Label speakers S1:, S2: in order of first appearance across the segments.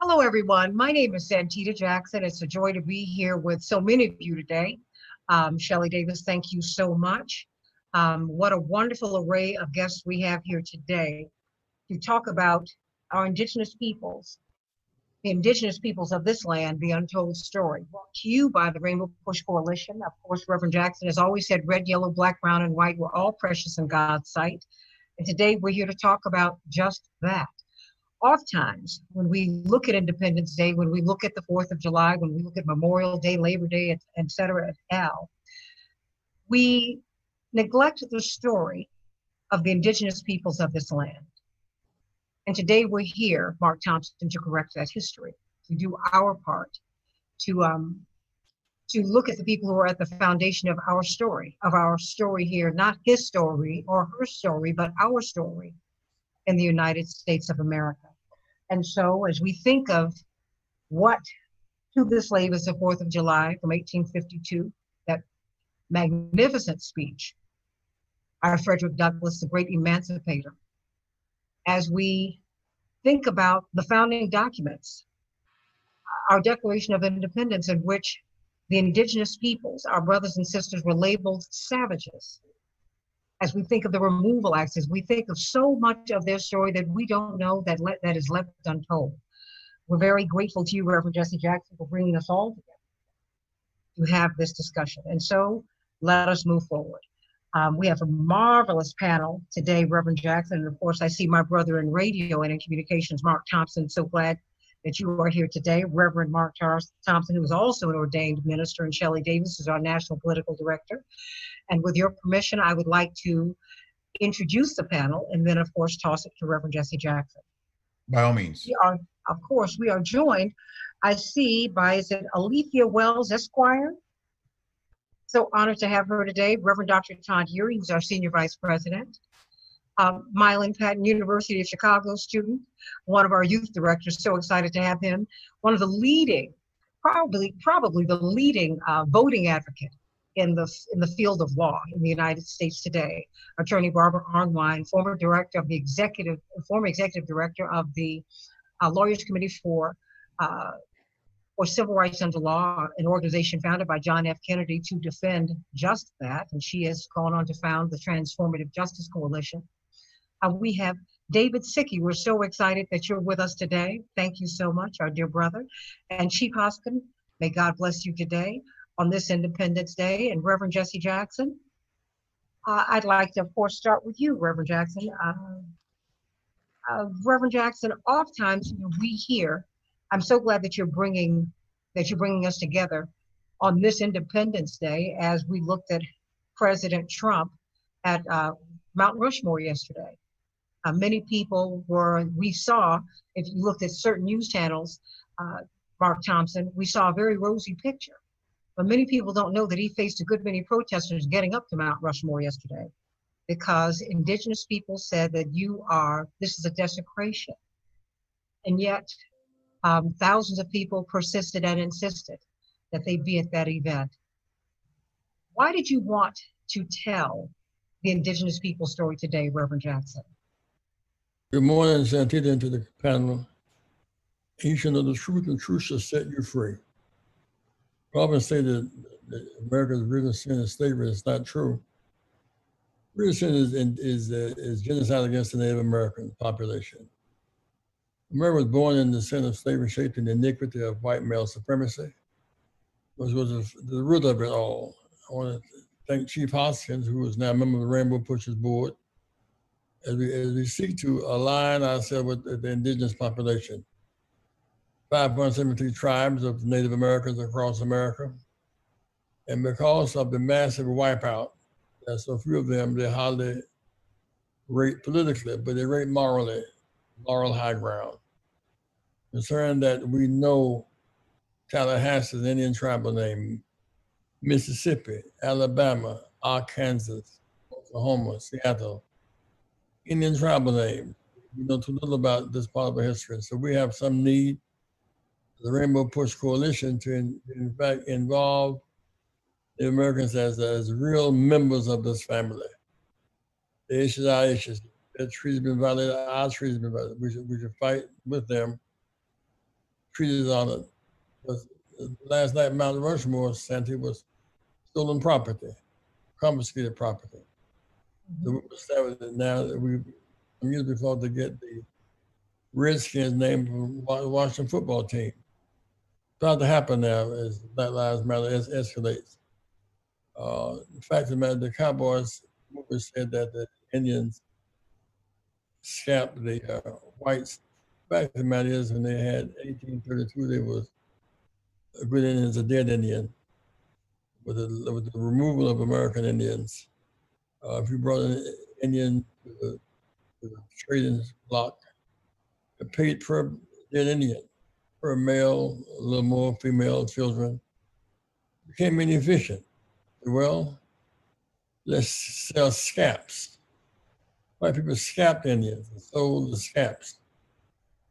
S1: Hello, everyone. My name is Santita Jackson. It's a joy to be here with so many of you today. Shelley Davis, thank you so much. What a wonderful array of guests we have here today to talk about our the indigenous peoples of this land, the Untold Story. Brought to you by the Rainbow Push Coalition. Of course, Reverend Jackson has always said red, yellow, black, brown, and white were all precious in God's sight. And today we're here to talk about just that. Oftentimes, when we look at Independence Day, when we look at the 4th of July, when we look at Memorial Day, Labor Day, et cetera, et al., we neglect the story of the indigenous peoples of this land. And today we're here, Mark Thompson, to correct that history, to do our part, to look at the people who are at the foundation of our story here, not his story or her story, but our story in the United States of America. And so as we think of what to the slave is the 4th of July from 1852, that magnificent speech by Frederick Douglass, the great emancipator, as we think about the founding documents, our Declaration of Independence, in which the indigenous peoples, our brothers and sisters, were labeled savages. As we think of the removal acts, as we think of so much of their story that we don't know, that is left untold. We're very grateful to you, Reverend Jesse Jackson, for bringing us all together to have this discussion. And so let us move forward. We have a marvelous panel today, Reverend Jackson. And of course, I see my brother in radio and in communications, Mark Thompson. So glad that you are here today. Reverend Mark Thompson, who is also an ordained minister, and Shelley Davis is our national political director. And with your permission, I would like to introduce the panel and then, of course, toss it to Reverend Jesse Jackson.
S2: By all means.
S1: We are joined, I see, by, is it Alethea Wells, Esquire? So honored to have her today. Reverend Dr. Todd Urey, who's our Senior Vice President. Mylan Patton, University of Chicago student, one of our youth directors, so excited to have him. One of the leading, probably the leading voting advocate in the field of law in the United States today. Attorney Barbara Arnwine, former executive director of the Lawyers Committee for Civil Rights Under Law, an organization founded by John F. Kennedy to defend just that. And she has gone on to found the Transformative Justice Coalition. We have David Sickey. We're so excited that you're with us today. Thank you so much, our dear brother. And Chief Hoskin, may God bless you today on this Independence Day. And Reverend Jesse Jackson, I'd like to, of course, start with you, Reverend Jackson. Reverend Jackson, oftentimes we hear, I'm so glad that you're bringing us together on this Independence Day as we looked at President Trump at Mount Rushmore yesterday. Many people we saw, if you looked at certain news channels, Mark Thompson, we saw a very rosy picture. But many people don't know that he faced a good many protesters getting up to Mount Rushmore yesterday because indigenous people said that this is a desecration. And yet, thousands of people persisted and insisted that they be at that event. Why did you want to tell the indigenous people story today, Reverend Jackson?
S3: Good morning, Santita, and to the panel. You shall know the truth, and truth shall set you free. Often say that America's original sin is slavery. It's not true. Original sin is genocide against the Native American population. America was born in the sin of slavery, shaped in the iniquity of white male supremacy, which was the root of it all. I want to thank Chief Hoskins, who is now a member of the Rainbow Pushers Board, as we seek to align ourselves with the indigenous population. 573 tribes of Native Americans across America. And because of the massive wipeout, there's so few of them, they hardly rate politically, but they rate morally, moral high ground. Concerned that we know Tallahassee is an Indian tribal name, Mississippi, Alabama, Arkansas, Oklahoma, Seattle, Indian tribal name. We know too little about this part of our history. So we have some need, the Rainbow Push Coalition, to in fact involve the Americans as real members of this family. The issues are issues. Their trees have been violated, our trees have been violated. We should fight with them treated on it. Because last night, Mount Rushmore, Santee, was stolen property, confiscated property. So we established it now that we, some years before, to get the Redskins named from the Washington football team. About to happen now as Black Lives Matter escalates. The fact of the matter, the Cowboys said that the Indians scalped the whites. The fact of the matter is, when they had 1832, they was a good Indian as a dead Indian with the removal of American Indians. If you brought an Indian to the trading block, it paid per dead Indian, per male, a little more female children. Became inefficient. Well, let's sell scalps. White people scalped Indians and sold the scalps.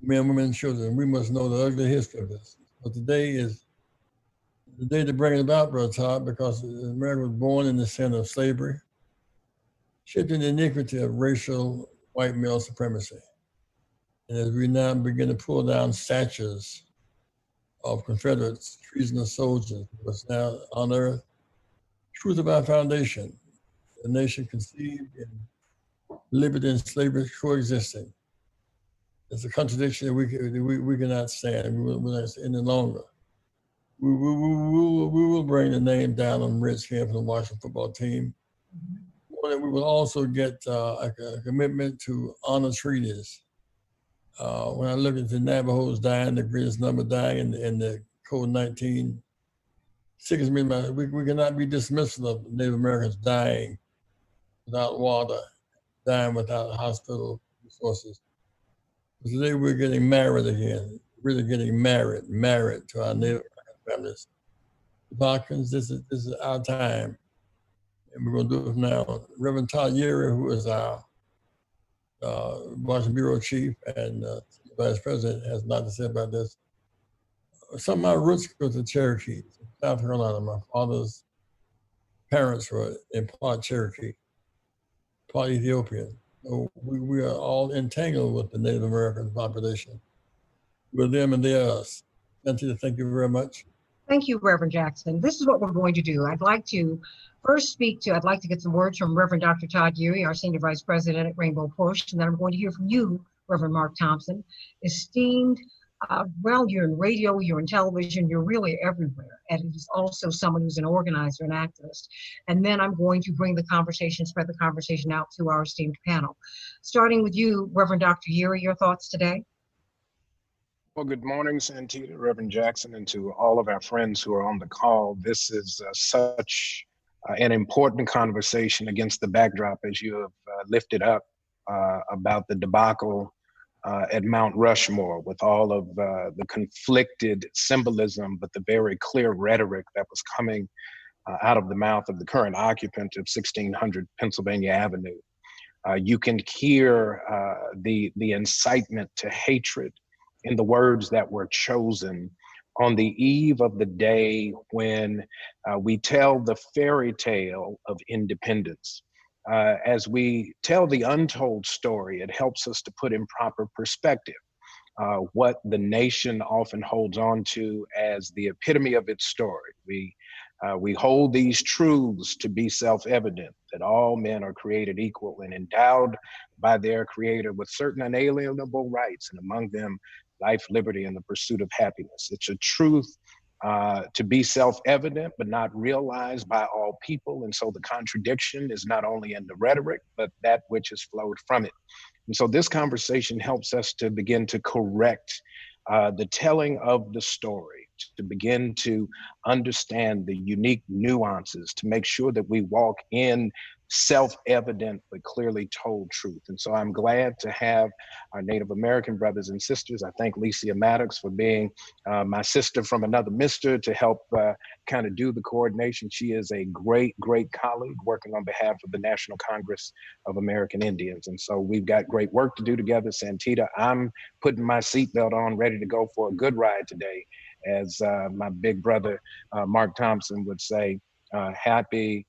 S3: Men, women, and children. We must know the ugly history of this. But today is the day to bring it about, Brother Todd, because America was born in the sin of slavery, shaped in the iniquity of racial white male supremacy. And as we now begin to pull down statues of Confederates, treasonous soldiers, we must now unearth truth of our foundation, the nation conceived in liberty and slavery coexisting. It's a contradiction that we cannot stand. We will not stand any longer. We will bring the name down on Redskins from the Washington football team. We will also get a commitment to honor treaties. When I look at the Navajos dying, the greatest number dying in the COVID-19, sickens me. We cannot be dismissive of Native Americans dying without water, dying without hospital resources. Today we're getting married again, really getting married to our Native American families. Doctrines, this is our time, and we're going to do it now. Reverend Todd Yeary, who is our Washington Bureau Chief and Vice President, has a lot to say about this. Some of my roots go to Cherokee, South Carolina. My father's parents were in part Cherokee, part Ethiopian. So we are all entangled with the Native American population. We're them and they're us. Cynthia, thank you very much.
S1: Thank you, Reverend Jackson. This is what we're going to do. I'd like to first I'd like to get some words from Reverend Dr. Todd Yeary, our Senior Vice President at Rainbow Push, and then I'm going to hear from you, Reverend Mark Thompson, esteemed, you're in radio, you're in television, you're really everywhere. And he's also someone who's an organizer, an activist. And then I'm going to spread the conversation out to our esteemed panel. Starting with you, Reverend Dr. Yeary, your thoughts today?
S2: Well, good morning, Santita, Reverend Jackson, and to all of our friends who are on the call. This is such an important conversation against the backdrop, as you have lifted up, about the debacle at Mount Rushmore, with all of the conflicted symbolism, but the very clear rhetoric that was coming out of the mouth of the current occupant of 1600 Pennsylvania Avenue. You can hear the incitement to hatred in the words that were chosen on the eve of the day when we tell the fairy tale of independence. As we tell the untold story, it helps us to put in proper perspective what the nation often holds on to as the epitome of its story. We hold these truths to be self-evident, that all men are created equal and endowed by their creator with certain unalienable rights, and among them, life, liberty, and the pursuit of happiness. It's a truth to be self-evident, but not realized by all people. And so the contradiction is not only in the rhetoric, but that which has flowed from it. And so this conversation helps us to begin to correct the telling of the story, to begin to understand the unique nuances, to make sure that we walk in self-evident but clearly told truth. And so I'm glad to have our Native American brothers and sisters. I thank Licia Maddox for being my sister from another mister to help kind of do the coordination. She is a great colleague working on behalf of the National Congress of American Indians. And so we've got great work to do together. Santita, I'm putting my seatbelt on, ready to go for a good ride today. As my big brother, Mark Thompson would say, happy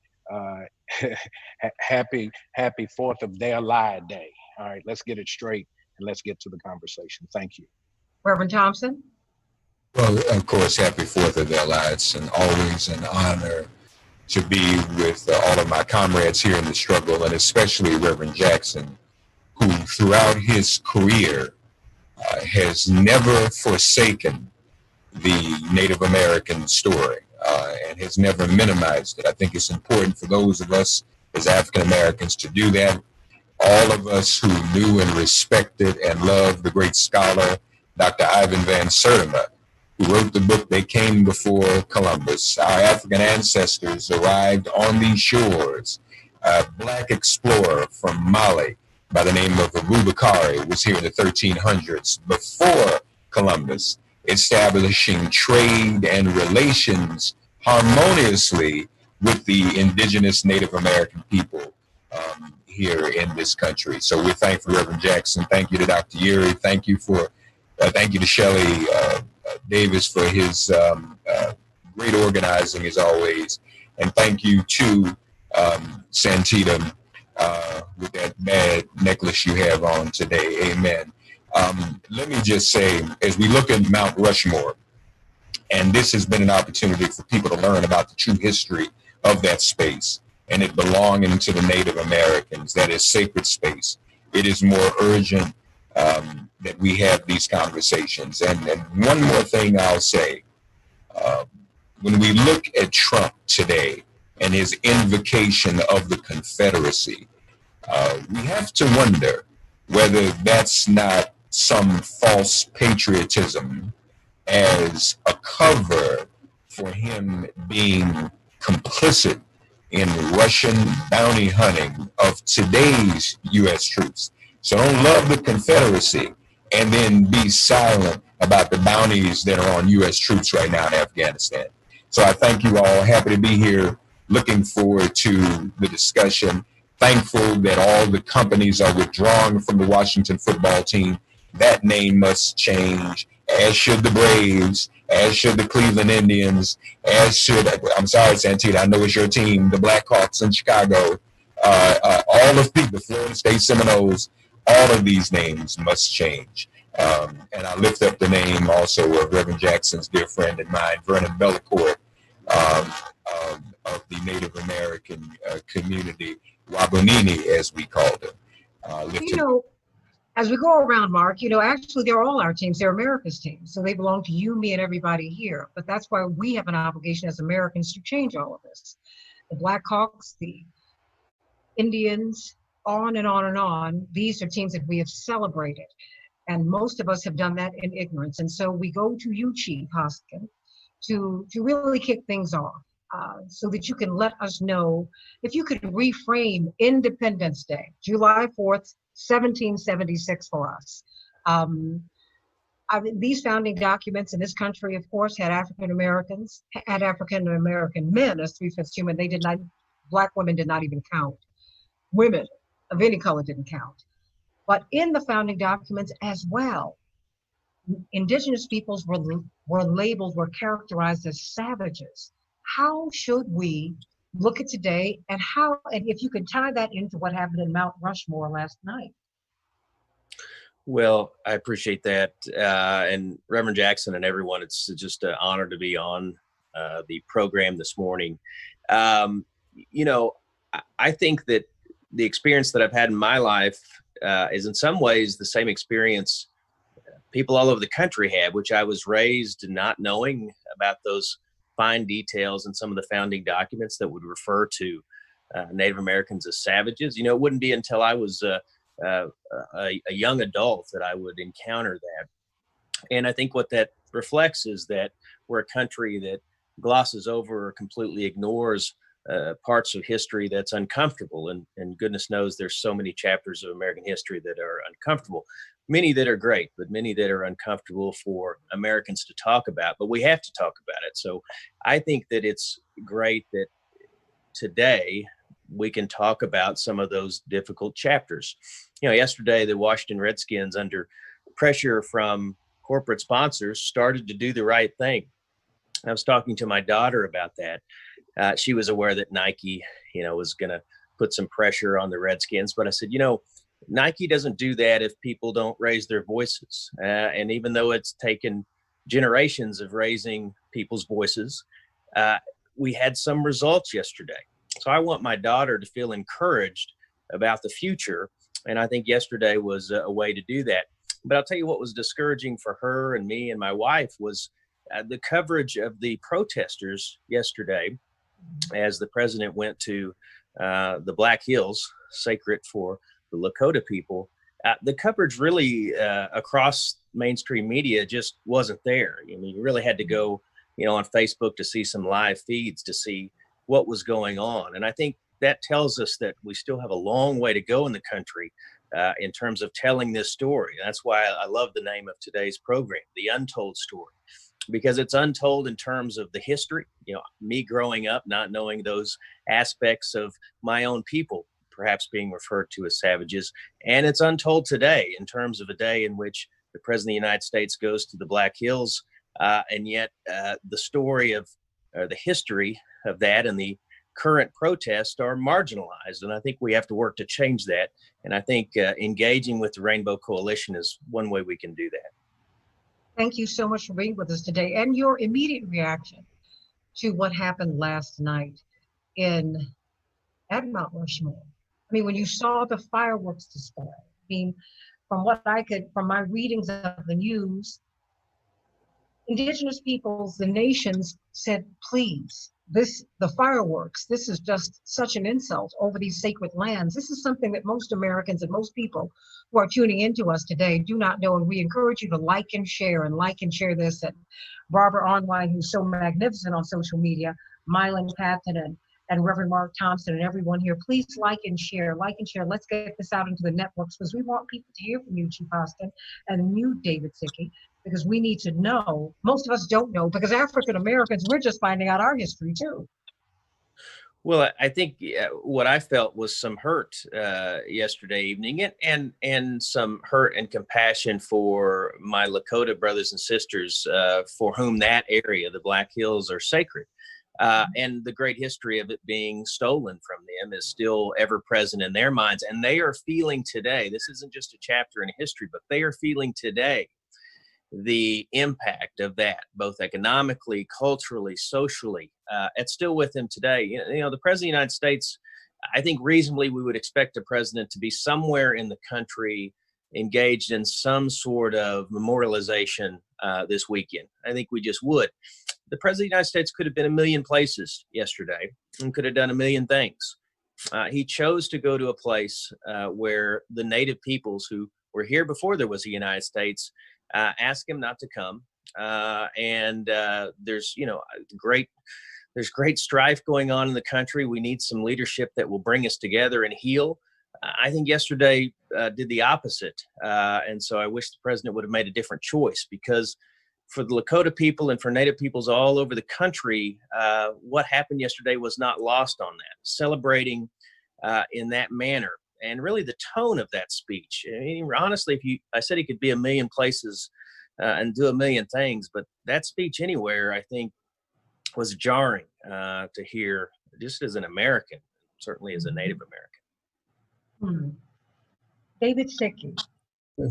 S2: 4th of their lie day. All right, let's get it straight and let's get to the conversation. Thank you.
S1: Reverend Thompson?
S4: Well, of course, happy 4th of July. It's always an honor to be with all of my comrades here in the struggle, and especially Reverend Jackson, who throughout his career has never forsaken the Native American story and has never minimized it. I think it's important for those of us as African Americans to do that. All of us who knew and respected and loved the great scholar, Dr. Ivan Van Sertima, who wrote the book They Came Before Columbus. Our African ancestors arrived on these shores. A black explorer from Mali by the name of Abubakari was here in the 1300s before Columbus, establishing trade and relations harmoniously with the indigenous Native American people here in this country. So we're thankful, Reverend Jackson. Thank you to Dr. Yuri. Thank you to Shelley Davis for his great organizing as always. And thank you to Santita with that bad necklace you have on today. Amen. Let me just say, as we look at Mount Rushmore, and this has been an opportunity for people to learn about the true history of that space and it belonging to the Native Americans, that is sacred space. It is more urgent that we have these conversations. And one more thing I'll say, when we look at Trump today and his invocation of the Confederacy, we have to wonder whether that's not some false patriotism as a cover for him being complicit in Russian bounty hunting of today's U.S. troops. So don't love the Confederacy and then be silent about the bounties that are on U.S. troops right now in Afghanistan. So I thank you all. Happy to be here. Looking forward to the discussion. Thankful that all the companies are withdrawing from the Washington football team. That name must change, as should the Braves, as should the Cleveland Indians, as should, I'm sorry, Santita, I know it's your team, the Blackhawks in Chicago, all of the Florida State Seminoles, all of these names must change. And I lift up the name also of Reverend Jackson's dear friend and mine, Vernon Bellecourt, of the Native American community, Wabunini, as we called him.
S1: As we go around, Mark, actually they're all our teams. They're America's teams. So they belong to you, me, and everybody here. But that's why we have an obligation as Americans to change all of this. The Blackhawks, the Indians, on and on and on. These are teams that we have celebrated. And most of us have done that in ignorance. And so we go to you, Chief Hoskin, to really kick things off. So that you can let us know, if you could reframe Independence Day, July 4th, 1776 for us. These founding documents in this country, of course, had African American men as 3/5 human. They did not, Black women did not even count. Women of any color didn't count. But in the founding documents as well, indigenous peoples were characterized as savages. How should we look at today, and if you could tie that into what happened in Mount Rushmore last night?
S5: Well, I appreciate that. And Reverend Jackson and everyone, it's just an honor to be on the program this morning. I think that the experience that I've had in my life is in some ways the same experience people all over the country have, which I was raised not knowing about those fine details in some of the founding documents that would refer to Native Americans as savages. It wouldn't be until I was a young adult that I would encounter that. And I think what that reflects is that we're a country that glosses over or completely ignores parts of history that's uncomfortable. And goodness knows there's so many chapters of American history that are uncomfortable. Many that are great, but many that are uncomfortable for Americans to talk about, but we have to talk about it. So I think that it's great that today we can talk about some of those difficult chapters. Yesterday, the Washington Redskins, under pressure from corporate sponsors, started to do the right thing. I was talking to my daughter about that. She was aware that Nike, was going to put some pressure on the Redskins, but I said, Nike doesn't do that if people don't raise their voices. And even though it's taken generations of raising people's voices. We had some results yesterday. So I want my daughter to feel encouraged about the future. And I think yesterday was a way to do that. But I'll tell you what was discouraging for her and me and my wife was the coverage of the protesters yesterday as the president went to the Black Hills, sacred for the Lakota people. The coverage really across mainstream media just wasn't there. I mean, you really had to go, on Facebook to see some live feeds to see what was going on. And I think that tells us that we still have a long way to go in the country in terms of telling this story. And that's why I love the name of today's program, The Untold Story, because it's untold in terms of the history, me growing up, not knowing those aspects of my own people, perhaps being referred to as savages. And it's untold today in terms of a day in which the President of the United States goes to the Black Hills. And yet the story of the history of that and the current protests are marginalized. And I think we have to work to change that. And I think engaging with the Rainbow Coalition is one way we can do that.
S1: Thank you so much for being with us today and your immediate reaction to what happened last night at Mount Rushmore. I mean, when you saw the fireworks display, I mean, from my readings of the news, Indigenous peoples, the nations said, please, the fireworks, this is just such an insult over these sacred lands. This is something that most Americans and most people who are tuning into us today do not know. And we encourage you to like and share this. And Barbara Online, who's so magnificent on social media, Mylan Patton and Reverend Mark Thompson and everyone here, please like and share. Let's get this out into the networks because we want people to hear from you, Chief Austin, and you, David Sickey, because we need to know. Most of us don't know because African Americans, we're just finding out our history too.
S5: Well, I think what I felt was some hurt yesterday evening and some hurt and compassion for my Lakota brothers and sisters for whom that area, the Black Hills, are sacred. And the great history of it being stolen from them is still ever present in their minds. And they are feeling today, this isn't just a chapter in history, but they are feeling today the impact of that, both economically, culturally, socially. It's still with them today. The President of the United States, I think reasonably we would expect a president to be somewhere in the country engaged in some sort of memorialization this weekend. I think we just would. The President of the United States could have been a million places yesterday and could have done a million things. He chose to go to a place where the native peoples who were here before there was a United States asked him not to come. And there's great strife going on in the country. We need some leadership that will bring us together and heal. I think yesterday did the opposite. And so I wish the president would have made a different choice, because for the Lakota people and for Native peoples all over the country, what happened yesterday was not lost on that. Celebrating in that manner, and really the tone of that speech. I mean, honestly, I said he could be a million places and do a million things, but that speech anywhere, I think, was jarring to hear, just as an American, certainly as a Native American.
S1: David Sickey,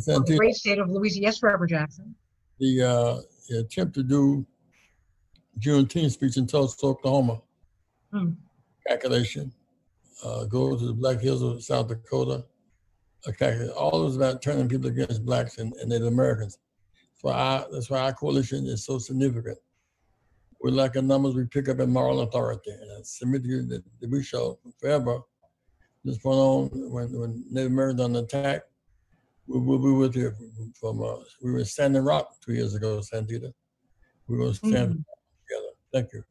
S3: from
S1: the great state of Louisiana. Yes, Reverend Jackson.
S3: The attempt to do Juneteenth speech in Tulsa, Oklahoma, calculation, go to the Black Hills of South Dakota, all is about turning people against Blacks and Native Americans. That's why our coalition is so significant. We're like the numbers we pick up in moral authority, and it's significant that we shall forever. This went on when Native Americans on the attack. We were with you we were in Standing Rock 2 years ago, Santita. We're going to stand together. Thank you.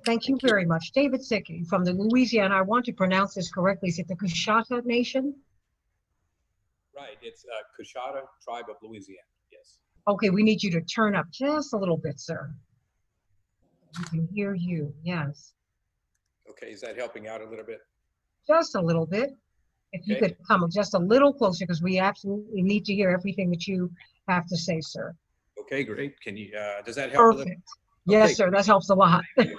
S1: Thank you very much. David Sickey from the Louisiana, I want to pronounce this correctly. Is it the Coushatta Nation?
S6: Right, it's Coushatta Tribe of Louisiana, yes.
S1: Okay, we need you to turn up just a little bit, sir. We can hear you, yes.
S6: Okay, is that helping out a little bit?
S1: Just a little bit. If you could come just a little closer, because we absolutely need to hear everything that you have to say, sir.
S6: Okay, great. Can you, does that help?
S1: Perfect. Yes, sir, that helps a lot.
S6: Thank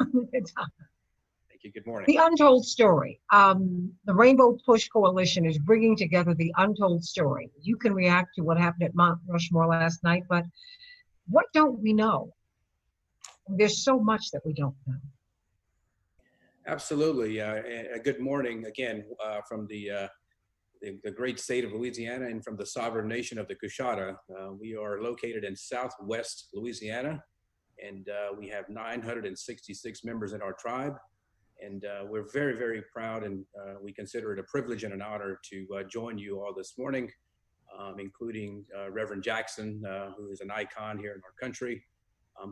S6: you, good morning.
S1: The Untold Story. The Rainbow Push Coalition is bringing together the Untold Story. You can react to what happened at Mount Rushmore last night, but What don't we know? There's so much that we don't know.
S6: Absolutely. Good morning again from the great state of Louisiana and from the sovereign nation of the Coushatta. We are located in southwest Louisiana, and we have 966 members in our tribe. And we're very, very proud, and we consider it a privilege and an honor to join you all this morning, including Reverend Jackson, who is an icon here in our country,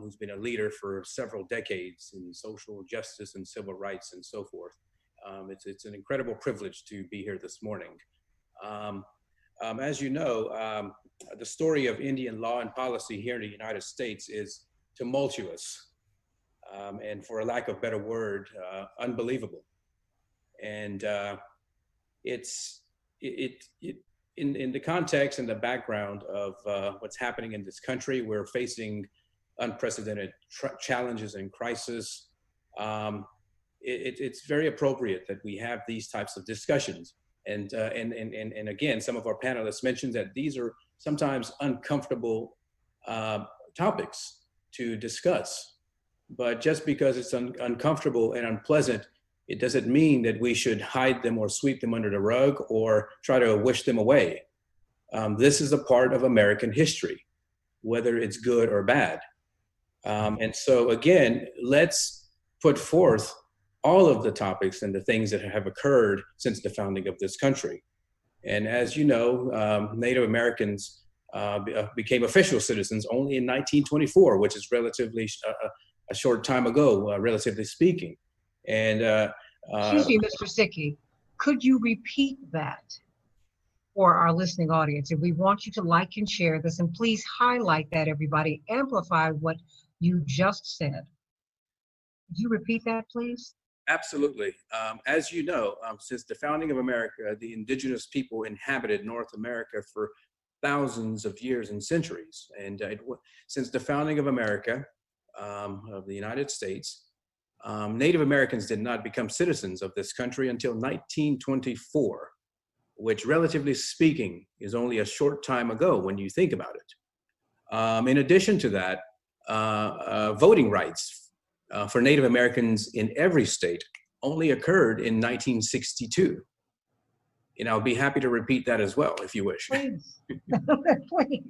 S6: who's been a leader for several decades in social justice and civil rights and so forth. It's an incredible privilege to be here this morning. As you know, the story of Indian law and policy here in the United States is tumultuous, and for a lack of a better word, unbelievable. And in the context and the background of what's happening in this country, we're facing unprecedented challenges and crisis. It's very appropriate that we have these types of discussions. And again, some of our panelists mentioned that these are sometimes uncomfortable topics to discuss. But just because it's uncomfortable and unpleasant, it doesn't mean that we should hide them or sweep them under the rug or try to wish them away. This is a part of American history, whether it's good or bad. And so again, let's put forth all of the topics and the things that have occurred since the founding of this country. And as you know, Native Americans became official citizens only in 1924, which is relatively a short time ago, relatively speaking. And
S1: excuse me, Mr. Sickey, could you repeat that for our listening audience? And we want you to like and share this, and please highlight that, everybody. Amplify what you just said. Could you repeat that, please?
S6: Absolutely. As you know, since the founding of America, the indigenous people inhabited North America for thousands of years and centuries. And since the founding of America, of the United States, Native Americans did not become citizens of this country until 1924, which, relatively speaking, is only a short time ago when you think about it. In addition to that, voting rights for Native Americans in every state only occurred in 1962. And I'll be happy to repeat that as well, if you wish.
S1: Please, please.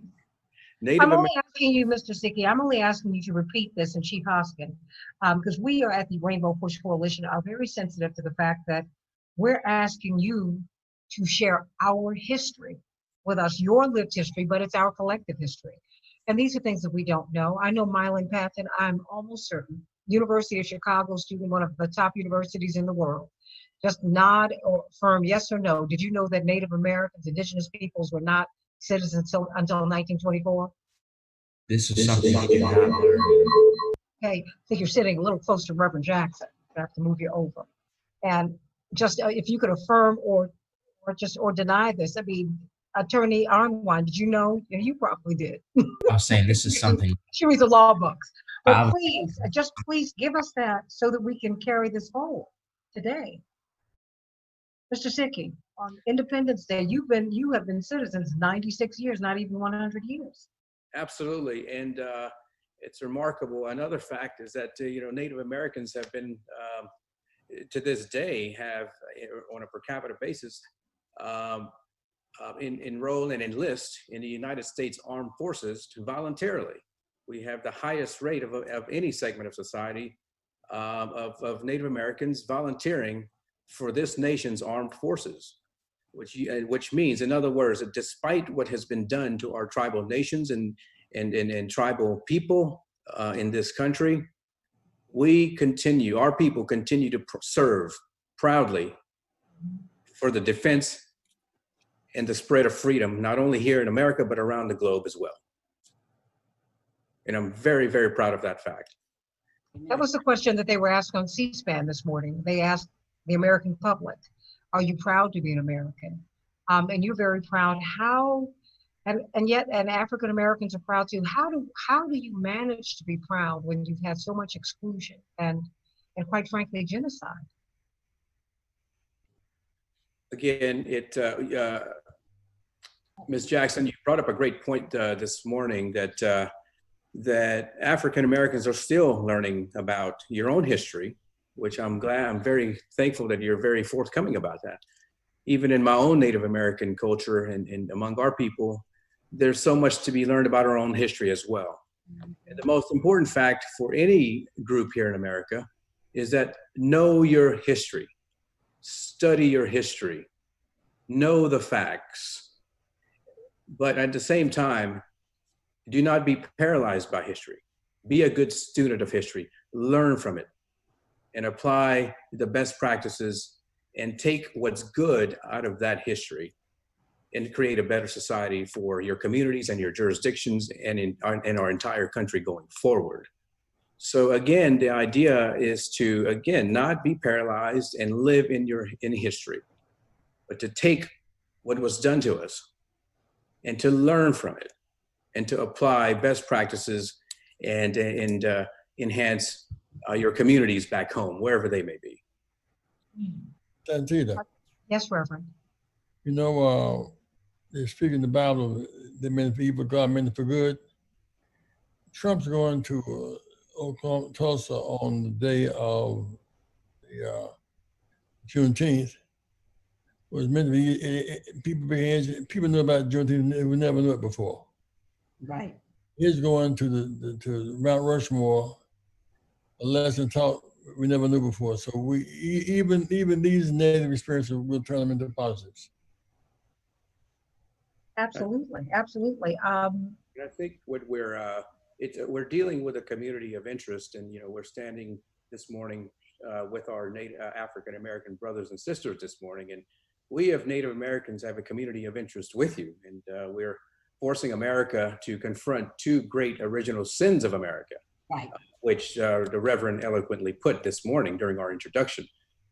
S1: I'm only asking you, Mr. Sickey, I'm only asking you to repeat this, and Chief Hoskin, because we are at the Rainbow Push Coalition are very sensitive to the fact that we're asking you to share our history with us, your lived history, but it's our collective history. And these are things that we don't know. I know Mylan Patton, I'm almost certain, University of Chicago student, one of the top universities in the world. Just nod or affirm yes or no. Did you know that Native Americans, indigenous peoples were not citizens until 1924?
S7: This is something I did not learn.
S1: Okay, I think you're sitting a little close to Reverend Jackson. I have to move you over. And just if you could affirm or deny this. I mean, Attorney Arnwine, did you know? Yeah, you probably did.
S7: I was saying this is something.
S1: She reads the law books. But please, just please give us that so that we can carry this forward today. Mr. Sickey, on Independence Day, you have been citizens 96 years, not even 100 years.
S6: Absolutely, and it's remarkable. Another fact is that Native Americans have been, to this day, have on a per capita basis, enroll and enlist in the United States Armed Forces voluntarily. We have the highest rate of any segment of society of Native Americans volunteering for this nation's armed forces, which means, in other words, that despite what has been done to our tribal nations and tribal people in this country, our people continue to serve proudly for the defense and the spread of freedom, not only here in America, but around the globe as well. And I'm very, very proud of that fact.
S1: That was the question that they were asked on C-SPAN this morning. They asked the American public, are you proud to be an American? And you're very proud. How, and yet, and African Americans are proud too. How do you manage to be proud when you've had so much exclusion and quite frankly, genocide?
S6: Again, Ms. Jackson, you brought up a great point this morning that that African Americans are still learning about your own history, which I'm very thankful that you're very forthcoming about that. Even in my own Native American culture and among our people, there's so much to be learned about our own history as well. And the most important fact for any group here in America is that know your history, study your history, know the facts, but at the same time, do not be paralyzed by history. Be a good student of history, learn from it, and apply the best practices and take what's good out of that history and create a better society for your communities and your jurisdictions and in our entire country going forward. So again, the idea is to, again, not be paralyzed and live in history, but to take what was done to us and to learn from it and to apply best practices and enhance your communities back home, wherever they may be.
S3: Santita,
S1: Yes, Reverend.
S3: you know, they speak in the Bible, they meant for evil, God meant for good. Trump's going to Oklahoma, Tulsa on the day of the Juneteenth. Was meant to be, people knew about Juneteenth, we never knew it before.
S1: Right.
S3: He's going to Mount Rushmore, a lesson taught we never knew before. So we even these negative experiences will turn them into positives.
S1: Absolutely, absolutely.
S6: And I think what we're dealing with a community of interest, and we're standing this morning with our African American brothers and sisters this morning, and we as Native Americans have a community of interest with you, and we're forcing America to confront two great original sins of America,
S1: Right.
S6: Which the Reverend eloquently put this morning during our introduction: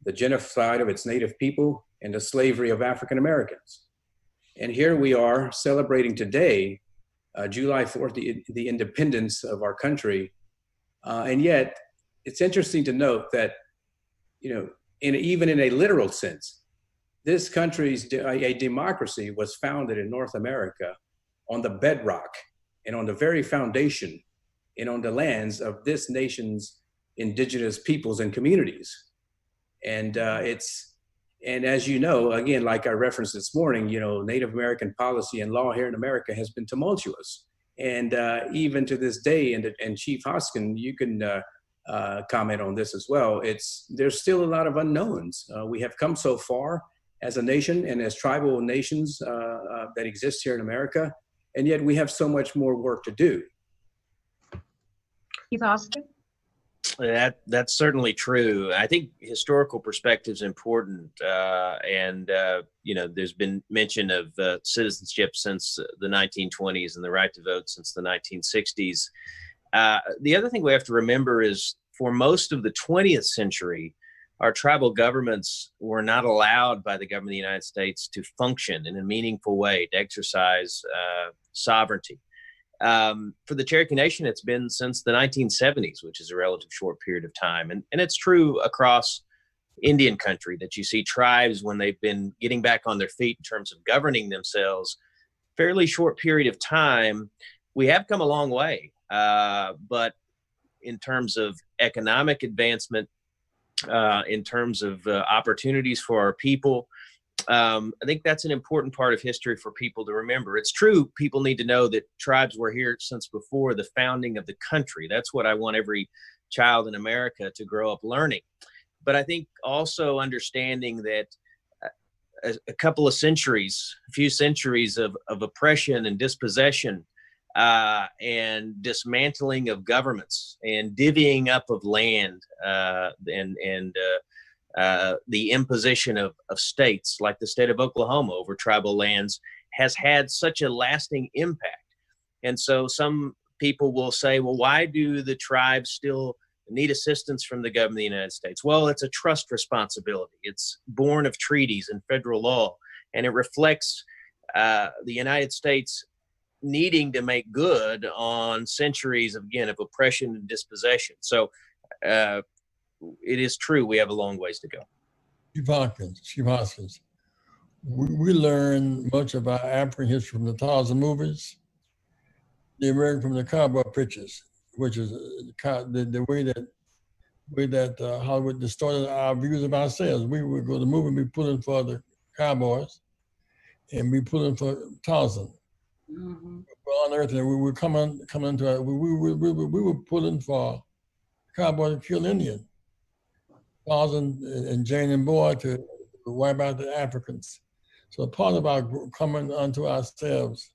S6: the genocide of its native people and the slavery of African Americans. And here we are celebrating today, July 4th, the independence of our country. And yet it's interesting to note that, even in a literal sense, this country's a democracy was founded in North America on the bedrock and on the very foundation and on the lands of this nation's indigenous peoples and communities. And and as you know, again, like I referenced this morning, Native American policy and law here in America has been tumultuous. And even to this day, and Chief Hoskin, you can comment on this as well, there's still a lot of unknowns. We have come so far as a nation and as tribal nations that exist here in America, and yet we have so much more work to do.
S1: Chief Hoskin?
S5: That's certainly true. I think historical perspective is important, and there's been mention of citizenship since the 1920s and the right to vote since the 1960s. The other thing we have to remember is for most of the 20th century, our tribal governments were not allowed by the government of the United States to function in a meaningful way, to exercise sovereignty. For the Cherokee Nation, it's been since the 1970s, which is a relative short period of time. And it's true across Indian country that you see tribes, when they've been getting back on their feet in terms of governing themselves, fairly short period of time. We have come a long way, but in terms of economic advancement, in terms of opportunities for our people, I think that's an important part of history for people to remember. It's true, people need to know that tribes were here since before the founding of the country. That's what I want every child in America to grow up learning. But I think also understanding that a couple of centuries, a few centuries of oppression and dispossession and dismantling of governments and divvying up of land and the imposition of states like the state of Oklahoma over tribal lands has had such a lasting impact. And so some people will say, well, why do the tribes still need assistance from the government of the United States? Well, it's a trust responsibility. It's born of treaties and federal law, and it reflects the United States needing to make good on centuries of oppression and dispossession. So it is true, we have a long ways to go.
S3: Chief Hoskins, we learn much about African history from the Tarzan movies. the American from the cowboy pictures, which is the way that Hollywood distorted our views of ourselves. We would go to the movie and be pulling for the cowboys and be pulling for Tarzan.
S8: Mm-hmm.
S3: Well, on Earth, and we would come into it. We were pulling for cowboy to kill Indian, Tarzan and Jane and Boy to wipe out the Africans. So part of our coming unto ourselves,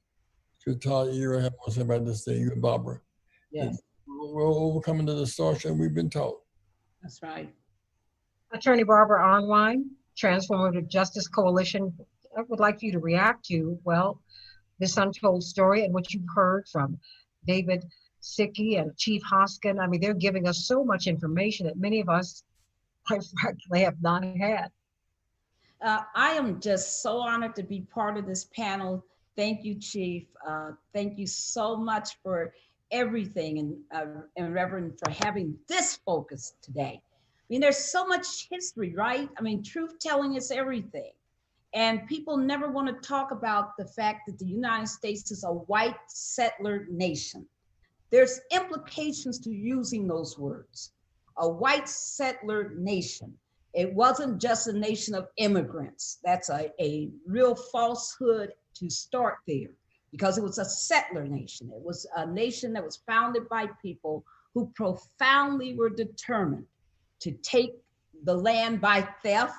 S3: to Todd, you have more to say about this thing, you and Barbara.
S8: Yes,
S3: We're overcoming the distortion we've been taught.
S8: that's right.
S1: Attorney Barbara Online, Transformative Justice Coalition, I would like you to react to, well, this untold story and what you've heard from David Sickey and Chief Hoskin. I mean, they're giving us so much information that many of us, quite frankly, have not had.
S8: I am just so honored to be part of this panel. Thank you, Chief. Thank you so much for everything, and Reverend, for having this focus today. I mean, there's so much history, right? I mean, truth telling is everything. And people never want to talk about the fact that the United States is a white settler nation. There's implications to using those words. A white settler nation. It wasn't just a nation of immigrants. That's a real falsehood to start there, because it was a settler nation. It was a nation that was founded by people who profoundly were determined to take the land by theft.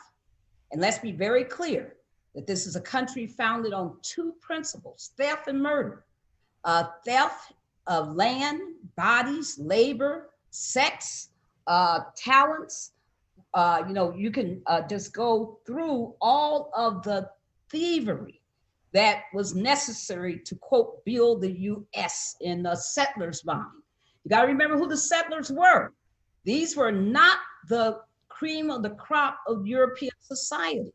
S8: And let's be very clear that this is a country founded on two principles: theft and murder. Theft of land, bodies, labor, sex, talents. You can just go through all of the thievery that was necessary to, quote, build the U.S. in the settlers' mind. You got to remember who the settlers were. These were not the cream of the crop of European society.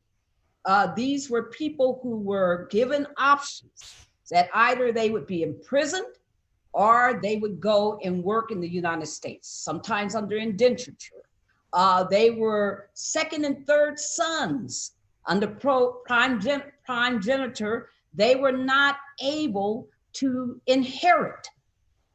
S8: These were people who were given options that either they would be imprisoned or they would go and work in the United States, sometimes under indenture. They were second and third sons under primogeniture. They were not able to inherit,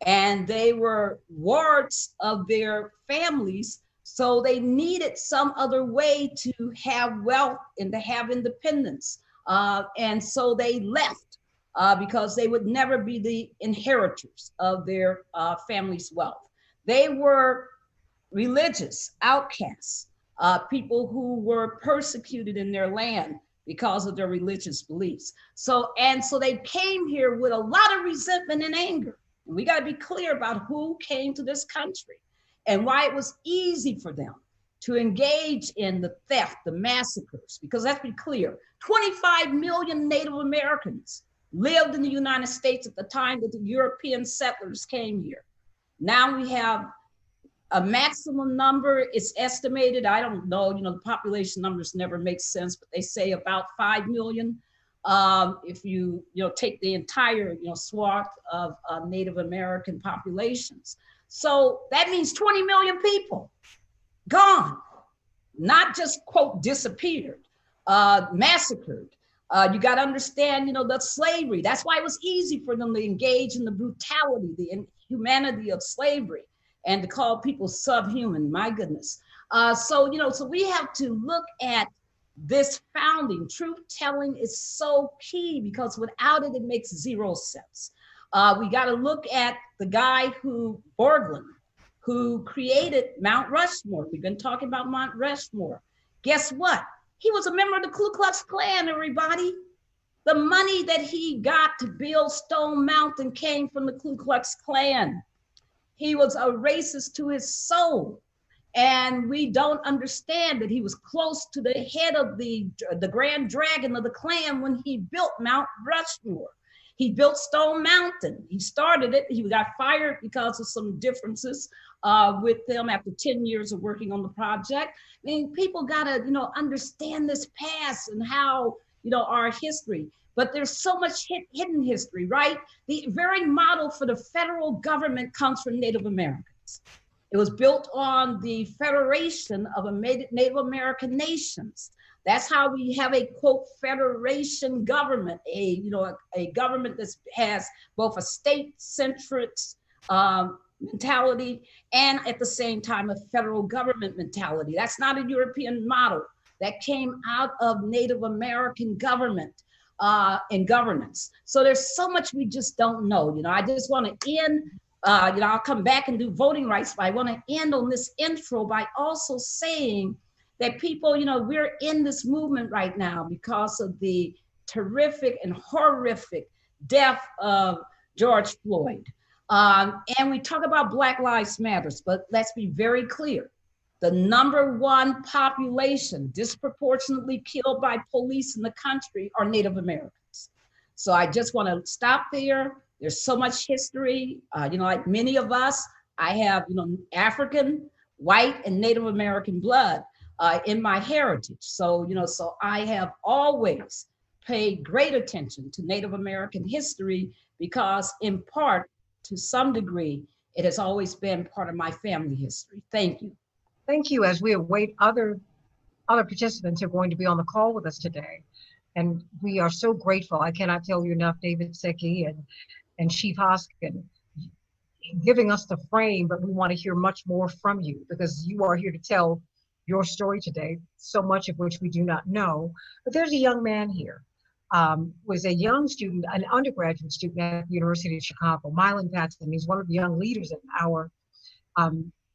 S8: and they were wards of their families. So they needed some other way to have wealth and to have independence. And so they left because they would never be the inheritors of their family's wealth. They were religious outcasts, people who were persecuted in their land because of their religious beliefs. So they came here with a lot of resentment and anger. And we got to be clear about who came to this country and why it was easy for them to engage in the theft, the massacres, because let's be clear, 25 million Native Americans lived in the United States at the time that the European settlers came here. Now we have a maximum number. It's estimated, I don't know, the population numbers never make sense, but they say about 5 million. If you take the entire swath of Native American populations. So that means 20 million people gone, not just, quote, disappeared, massacred. You got to understand, the slavery. That's why it was easy for them to engage in the brutality, the inhumanity of slavery, and to call people subhuman. My goodness. So we have to look at this founding. Truth telling is so key, because without it, it makes zero sense. We got to look at the guy Borglum, who created Mount Rushmore. We've been talking about Mount Rushmore. Guess what? He was a member of the Ku Klux Klan, everybody. The money that he got to build Stone Mountain came from the Ku Klux Klan. He was a racist to his soul. And we don't understand that he was close to the head of the Grand Dragon of the Klan when he built Mount Rushmore. He built Stone Mountain. He started it. He got fired because of some differences with them after 10 years of working on the project. I mean, people gotta, understand this past and how, our history. But there's so much hidden history, right? The very model for the federal government comes from Native Americans. It was built on the Federation of Native American Nations. That's how we have a quote federation government, a government that has both a state-centric mentality and at the same time a federal government mentality. That's not a European model. That came out of Native American government and governance. So there's so much we just don't know. I just want to end, I'll come back and do voting rights, but I want to end on this intro by also saying that people, we're in this movement right now because of the terrific and horrific death of George Floyd. And we talk about Black Lives Matters, but let's be very clear. The number one population disproportionately killed by police in the country are Native Americans. So I just want to stop there. There's so much history. Like many of us, I have, African, white, and Native American blood in my heritage. So, so I have always paid great attention to Native American history because in part, to some degree, it has always been part of my family history. Thank you.
S1: Thank you. As we await other participants who are going to be on the call with us today. And we are so grateful. I cannot tell you enough, David Sicki and Chief Hoskin, giving us the frame, but we want to hear much more from you because you are here to tell your story today, so much of which we do not know. But there's a young man here, was a young student, an undergraduate student at the University of Chicago, Mylan Patson. He's one of the young leaders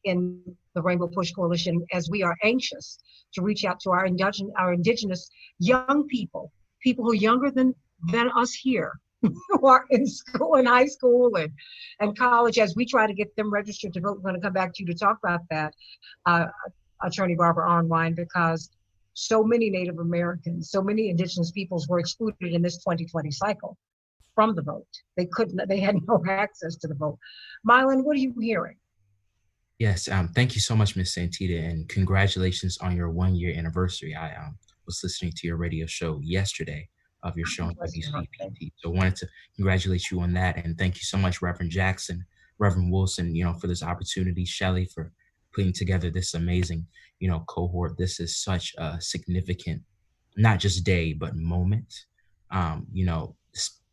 S1: in the Rainbow Push Coalition, as we are anxious to reach out to our indigenous young people who are younger than us here, who are in school, in high school and college, as we try to get them registered to vote. We're going to come back to you to talk about that, Attorney Barbara Arnwine, because so many Native Americans, so many indigenous peoples were excluded in this 2020 cycle from the vote. They had no access to the vote. Mylan, what are you hearing?
S7: Yes, thank you so much, Ms. Santita, and congratulations on your 1-year anniversary. I was listening to your radio show yesterday of your show on WCPT, so I wanted to congratulate you on that, and thank you so much, Reverend Jackson, Reverend Wilson, for this opportunity, Shelley, for putting together this amazing, cohort. This is such a significant, not just day, but moment.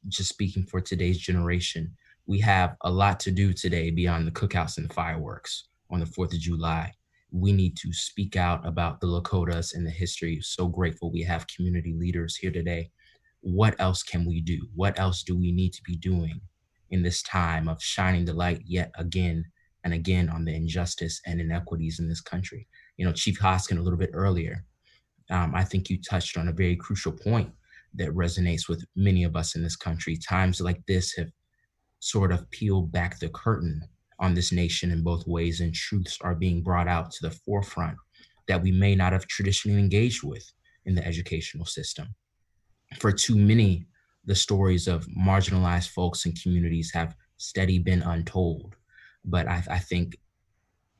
S7: Just speaking for today's generation, we have a lot to do today beyond the cookouts and the fireworks on the 4th of July. We need to speak out about the Lakotas and the history. So grateful we have community leaders here today. What else can we do? What else do we need to be doing in this time of shining the light yet again and again on the injustice and inequities in this country? Chief Hoskin, a little bit earlier, I think you touched on a very crucial point that resonates with many of us in this country. Times like this have sort of peeled back the curtain on this nation in both ways, and truths are being brought out to the forefront that we may not have traditionally engaged with in the educational system. For too many, the stories of marginalized folks and communities have steady been untold. But I think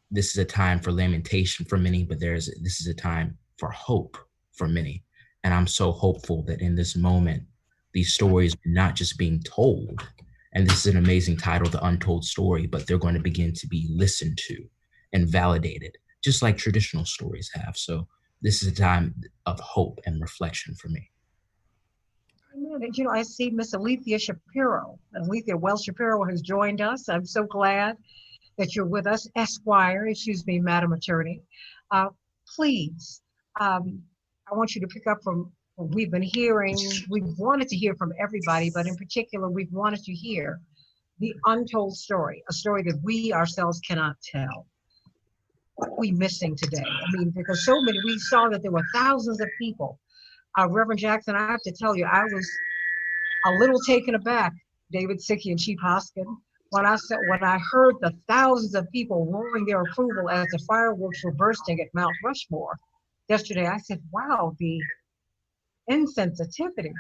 S7: this is a time for lamentation for many, but this is a time for hope for many. And I'm so hopeful that in this moment, these stories are not just being told, and this is an amazing title, The Untold Story, but they're going to begin to be listened to and validated, just like traditional stories have. So this is a time of hope and reflection for me.
S1: I see Miss Alethea Shapiro, Alethea Wells Shapiro, has joined us. I'm so glad that you're with us, Esquire, excuse me, Madam Attorney. Please, I want you to pick up from what we've been hearing. We've wanted to hear from everybody, but in particular, we've wanted to hear the untold story, a story that we ourselves cannot tell. What are we missing today? Because so many, we saw that there were thousands of people. Reverend Jackson, I have to tell you, I was a little taken aback, David Sicki and Chief Hoskin, when I heard the thousands of people roaring their approval as the fireworks were bursting at Mount Rushmore yesterday. I said, wow, the insensitivity,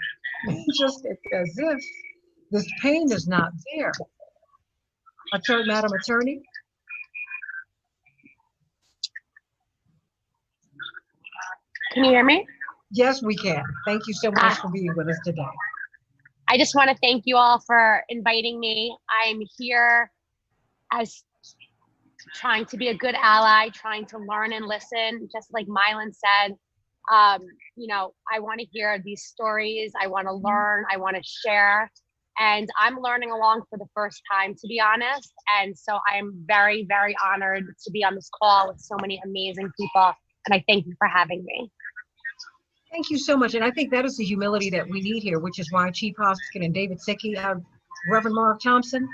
S1: just as if this pain is not there. Madam Attorney?
S9: Can you hear me?
S1: Yes, we can. Thank you so much for being with us today.
S9: I just want to thank you all for inviting me. I'm here as trying to be a good ally, trying to learn and listen, just like Mylan said. You know, I want to hear these stories. I want to learn. I want to share. And I'm learning along for the first time, to be honest. And so I'm very, very honored to be on this call with so many amazing people. And I thank you for having me.
S1: Thank you so much. And I think that is the humility that we need here, which is why Chief Hoskin and David Sickey, Reverend Mark Thompson,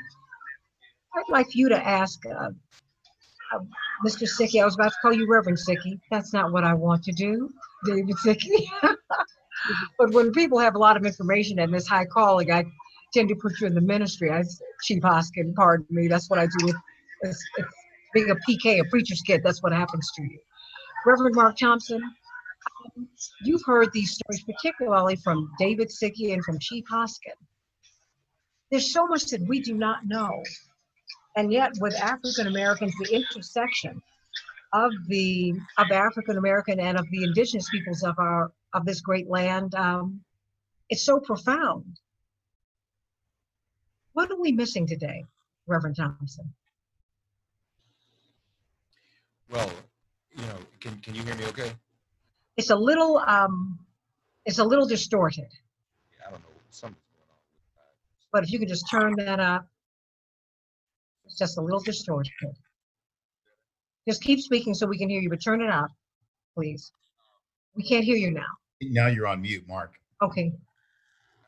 S1: I'd like you to ask Mr. Sickey. I was about to call you Reverend Sickey. That's not what I want to do, David Sickey. But when people have a lot of information and this high calling, I tend to put you in the ministry. Chief Hoskin, pardon me, that's what I do with it's being a PK, a preacher's kid. That's what happens to you. Reverend Mark Thompson, you've heard these stories, particularly from David Sickey and from Chief Hoskin. There's so much that we do not know. And yet with African Americans, the intersection of African American and of the indigenous peoples of this great land, it's so profound. What are we missing today, Reverend Thompson?
S4: Well, you know, can you hear me okay?
S1: It's a little distorted.
S4: Yeah, I don't know, something's going on.
S1: But if you could just turn that up, it's just a little distorted. Just keep speaking so we can hear you, but turn it up, please. We can't hear you now.
S10: Now you're on mute, Mark.
S1: Okay.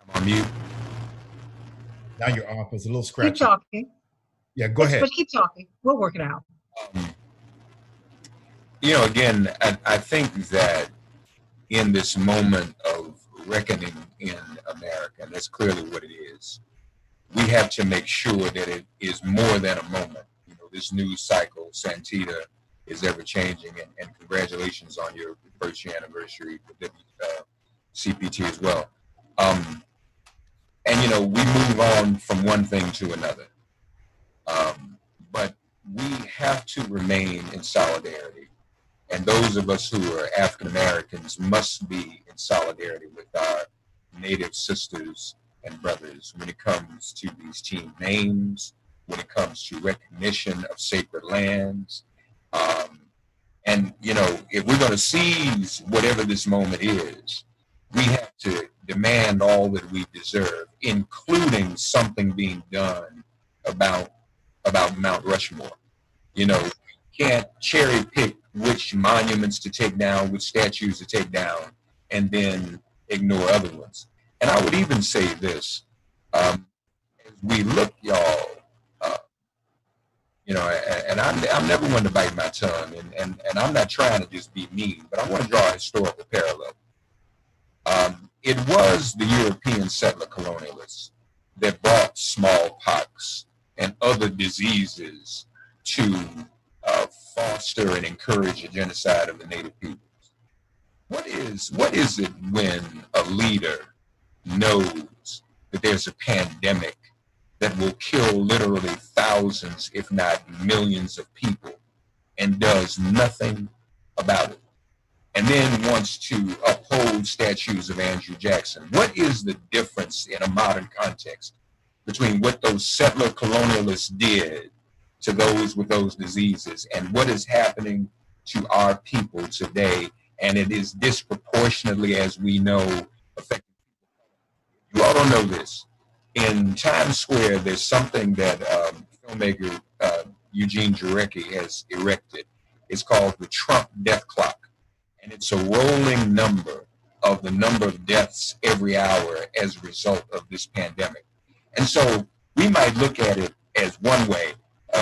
S4: I'm on mute.
S10: Now you're off. It's a little scratchy.
S1: Keep talking.
S10: Yeah, go ahead.
S1: But keep talking. We'll work it out.
S4: You know, again, I think that in this moment of reckoning in America, and that's clearly what it is, we have to make sure that it is more than a moment. You know, this news cycle, Santita, is ever changing, and congratulations on your first year anniversary with CPT as well. And, you know, we move on from one thing to another. But we have to remain in solidarity. And those of us who are African Americans must be in solidarity with our Native sisters and brothers when it comes to these team names, when it comes to recognition of sacred lands. And, you know, if we're going to seize whatever this moment is, we have to demand all that we deserve, including something being done about Mount Rushmore. You know, we can't cherry pick which monuments to take down, which statues to take down, and then ignore other ones. And I would even say this, as we look, y'all, you know, and I'm never one to bite my tongue, and I'm not trying to just be mean, but I want to draw a historical parallel. It was the European settler colonialists that brought smallpox and other diseases to foster and encourage a genocide of the native peoples. What is it when a leader knows that there's a pandemic that will kill literally thousands, if not millions of people, and does nothing about it, and then wants to uphold statues of Andrew Jackson? What is the difference in a modern context between what those settler colonialists did to those with those diseases and what is happening to our people today? And it is disproportionately, as we know, affecting people. You all don't know this. In Times Square, there's something that filmmaker Eugene Jarecki has erected. It's called the Trump Death Clock. And it's a rolling number of the number of deaths every hour as a result of this pandemic. And so we might look at it as one way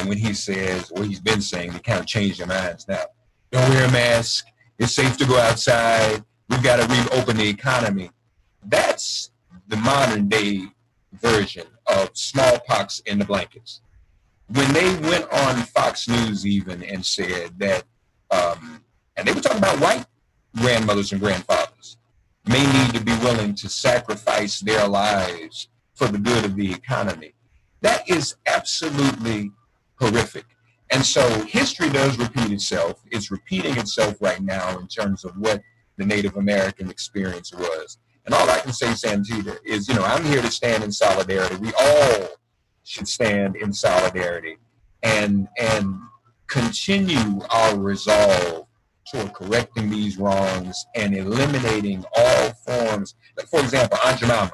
S4: when he says, or he's been saying, they kind of changed their minds now. Don't wear a mask. It's safe to go outside. We've got to reopen the economy. That's the modern day version of smallpox in the blankets. When they went on Fox News even and said that, and they were talking about white grandmothers and grandfathers may need to be willing to sacrifice their lives for the good of the economy. That is absolutely horrific. And so history does repeat itself. It's repeating itself right now in terms of what the Native American experience was. And all I can say, Santita, is, you know, I'm here to stand in solidarity. We all should stand in solidarity and continue our resolve toward correcting these wrongs and eliminating all forms. Like, for example, Aunt Jemima,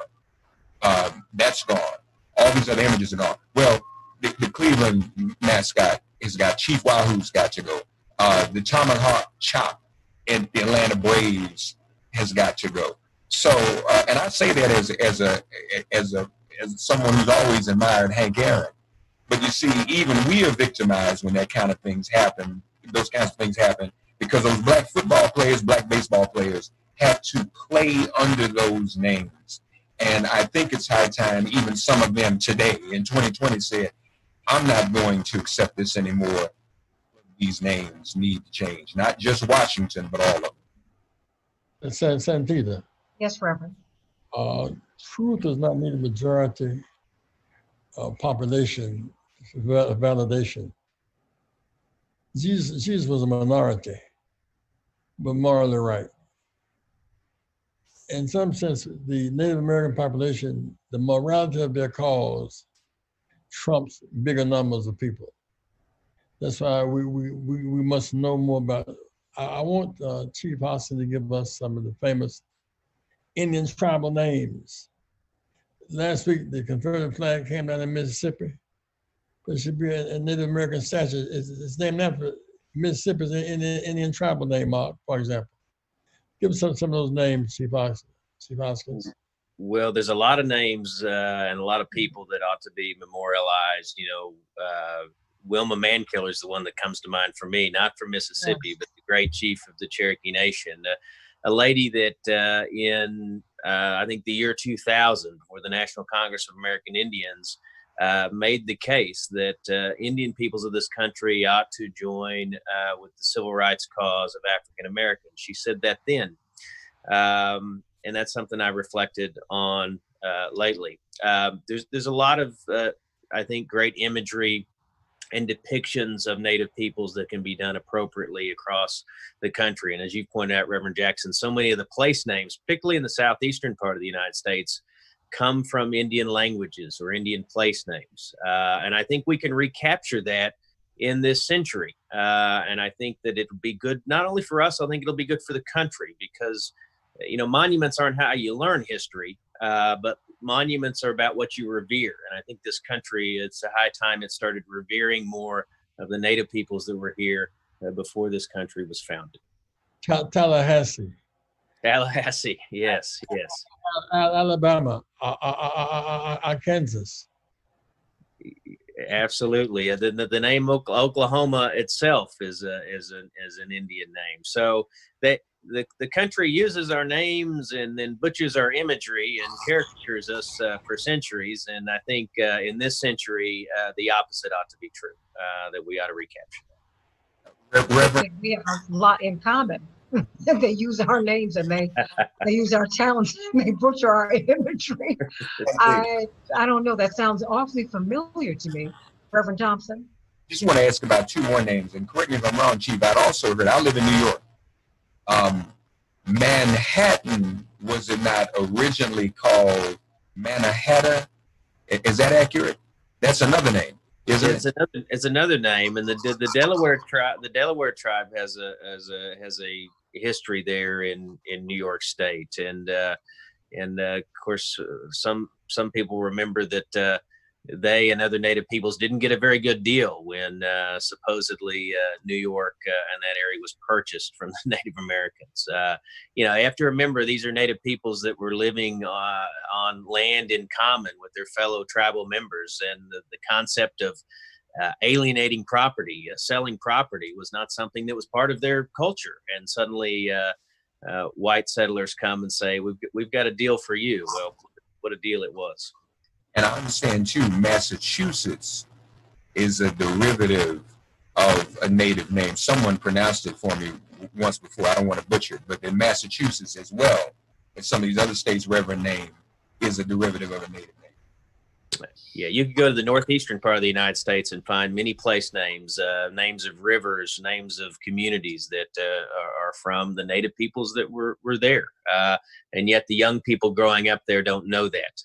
S4: that's gone. All these other images are gone. Well, the Cleveland mascot has got Chief Wahoo's got to go. The Tomahawk Chop in the Atlanta Braves has got to go. So, and I say that as someone who's always admired Hank Aaron. But you see, even we are victimized when that kind of things happen. Those kinds of things happen because those black football players, black baseball players have to play under those names. And I think it's high time even some of them today in 2020 said, I'm not going to accept this anymore. These names need to change, not just Washington, but all of them.
S3: Santita.
S1: Yes, Reverend.
S3: Truth does not need a majority population validation. Jesus was a minority, but morally right. In some sense, the Native American population, the morality of their cause trumps bigger numbers of people. That's why we must know more about it. I want Chief Austin to give us some of the famous Indian tribal names. Last week, the Confederate flag came down in Mississippi, but it should be a Native American statue. It's named after Mississippi's Indian tribal name, for example. Give us some of those names, Chief Hoskins.
S5: Well, there's a lot of names and a lot of people that ought to be memorialized. You know, Wilma Mankiller is the one that comes to mind for me, not from Mississippi, yes, but the great chief of the Cherokee Nation. A lady that in, I think, the year 2000, before the National Congress of American Indians, made the case that Indian peoples of this country ought to join with the civil rights cause of African Americans. She said that then. And that's something I reflected on lately. There's a lot of, I think, great imagery and depictions of Native peoples that can be done appropriately across the country. And as you pointed out, Reverend Jackson, so many of the place names, particularly in the southeastern part of the United States, come from Indian languages or Indian place names. And I think we can recapture that in this century. And I think that it would be good, not only for us, I think it'll be good for the country because, you know, monuments aren't how you learn history, but monuments are about what you revere. And I think this country, it's a high time it started revering more of the Native peoples that were here before this country was founded.
S3: Tallahassee.
S5: Tallahassee, yes, yes.
S3: Alabama, Kansas.
S5: Absolutely. The name Oklahoma itself is an Indian name. So that the country uses our names and then butchers our imagery and caricatures us for centuries. And I think in this century, the opposite ought to be true, that we ought to recapture that.
S1: We have a lot in common. They use our names and they use our talents and they butcher our imagery. I don't know. That sounds awfully familiar to me. Reverend Thompson.
S4: Just want to ask about two more names, and correct me if I'm wrong, Chief. I'd also heard, I live in New York. Manhattan, was it not originally called Mannahatta? Is that accurate? That's another name, isn't it?
S5: It's another name, and the Delaware tribe has a history there in New York State, and of course some people remember that they and other Native peoples didn't get a very good deal when supposedly New York and that area was purchased from the Native Americans. You know, you have to remember these are Native peoples that were living on land in common with their fellow tribal members, and the concept of alienating property, selling property was not something that was part of their culture. And suddenly white settlers come and say, we've got a deal for you. Well, what a deal it was.
S4: And I understand too, Massachusetts is a derivative of a Native name. Someone pronounced it for me once before. I don't want to butcher it, but in Massachusetts as well, and some of these other states' reverend name is a derivative of a Native name.
S5: Yeah, you can go to the northeastern part of the United States and find many place names, names of rivers, names of communities that are from the Native peoples that were there. And yet the young people growing up there don't know that,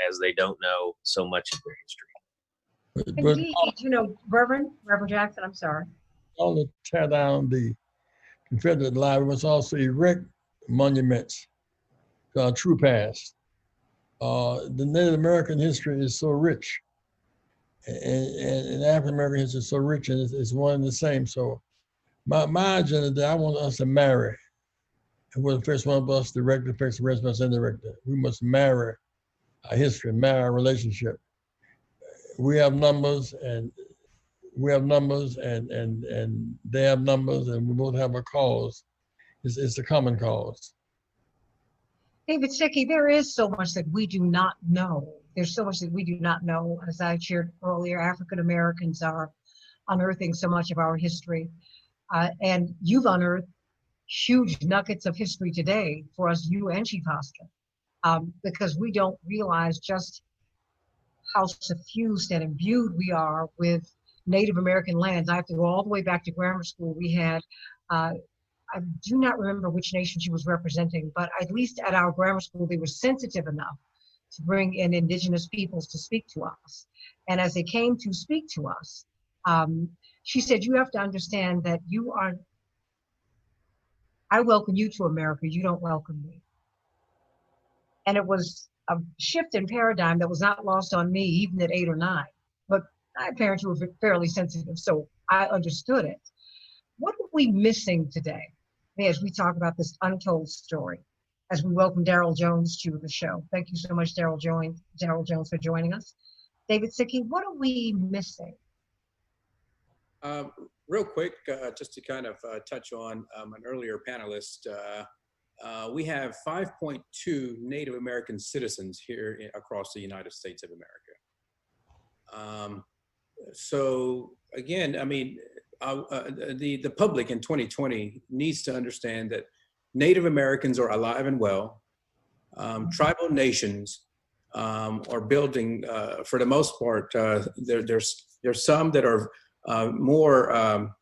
S5: as they don't know so much of their history.
S1: Indeed, you know, Reverend Jackson, I'm sorry.
S3: All to tear down the Confederate lie, we must also erect monuments to our true past. The Native American history is so rich, and African American history is so rich, and it's one and the same. So my agenda that I want us to marry, and we're the first one of us direct affects the rest of us indirectly. We must marry our history, marry our relationship. We have numbers, and they have numbers, and we both have a cause. It's a common cause.
S1: David Sickey, there is so much that we do not know. There's so much that we do not know. As I shared earlier, African Americans are unearthing so much of our history. And you've unearthed huge nuggets of history today for us, you and Chief Hosker, because we don't realize just how suffused and imbued we are with Native American lands. I have to go all the way back to grammar school. We had, I do not remember which nation she was representing, but at least at our grammar school, they were sensitive enough to bring in indigenous peoples to speak to us. And as they came to speak to us, she said, you have to understand that I welcome you to America, you don't welcome me. And it was a shift in paradigm that was not lost on me, even at 8 or 9. But my parents were fairly sensitive, so I understood it. What are we missing today as we talk about this untold story, as we welcome Daryl Jones to the show? Thank you so much, Daryl Jones, for joining us. David Sickey, what are we missing?
S6: Real quick, just to kind of touch on an earlier panelist, we have 5.2 Native American citizens here across the United States of America. So again, I mean, the public in 2020 needs to understand that Native Americans are alive and well. Tribal nations are building, for the most part, there's some that are more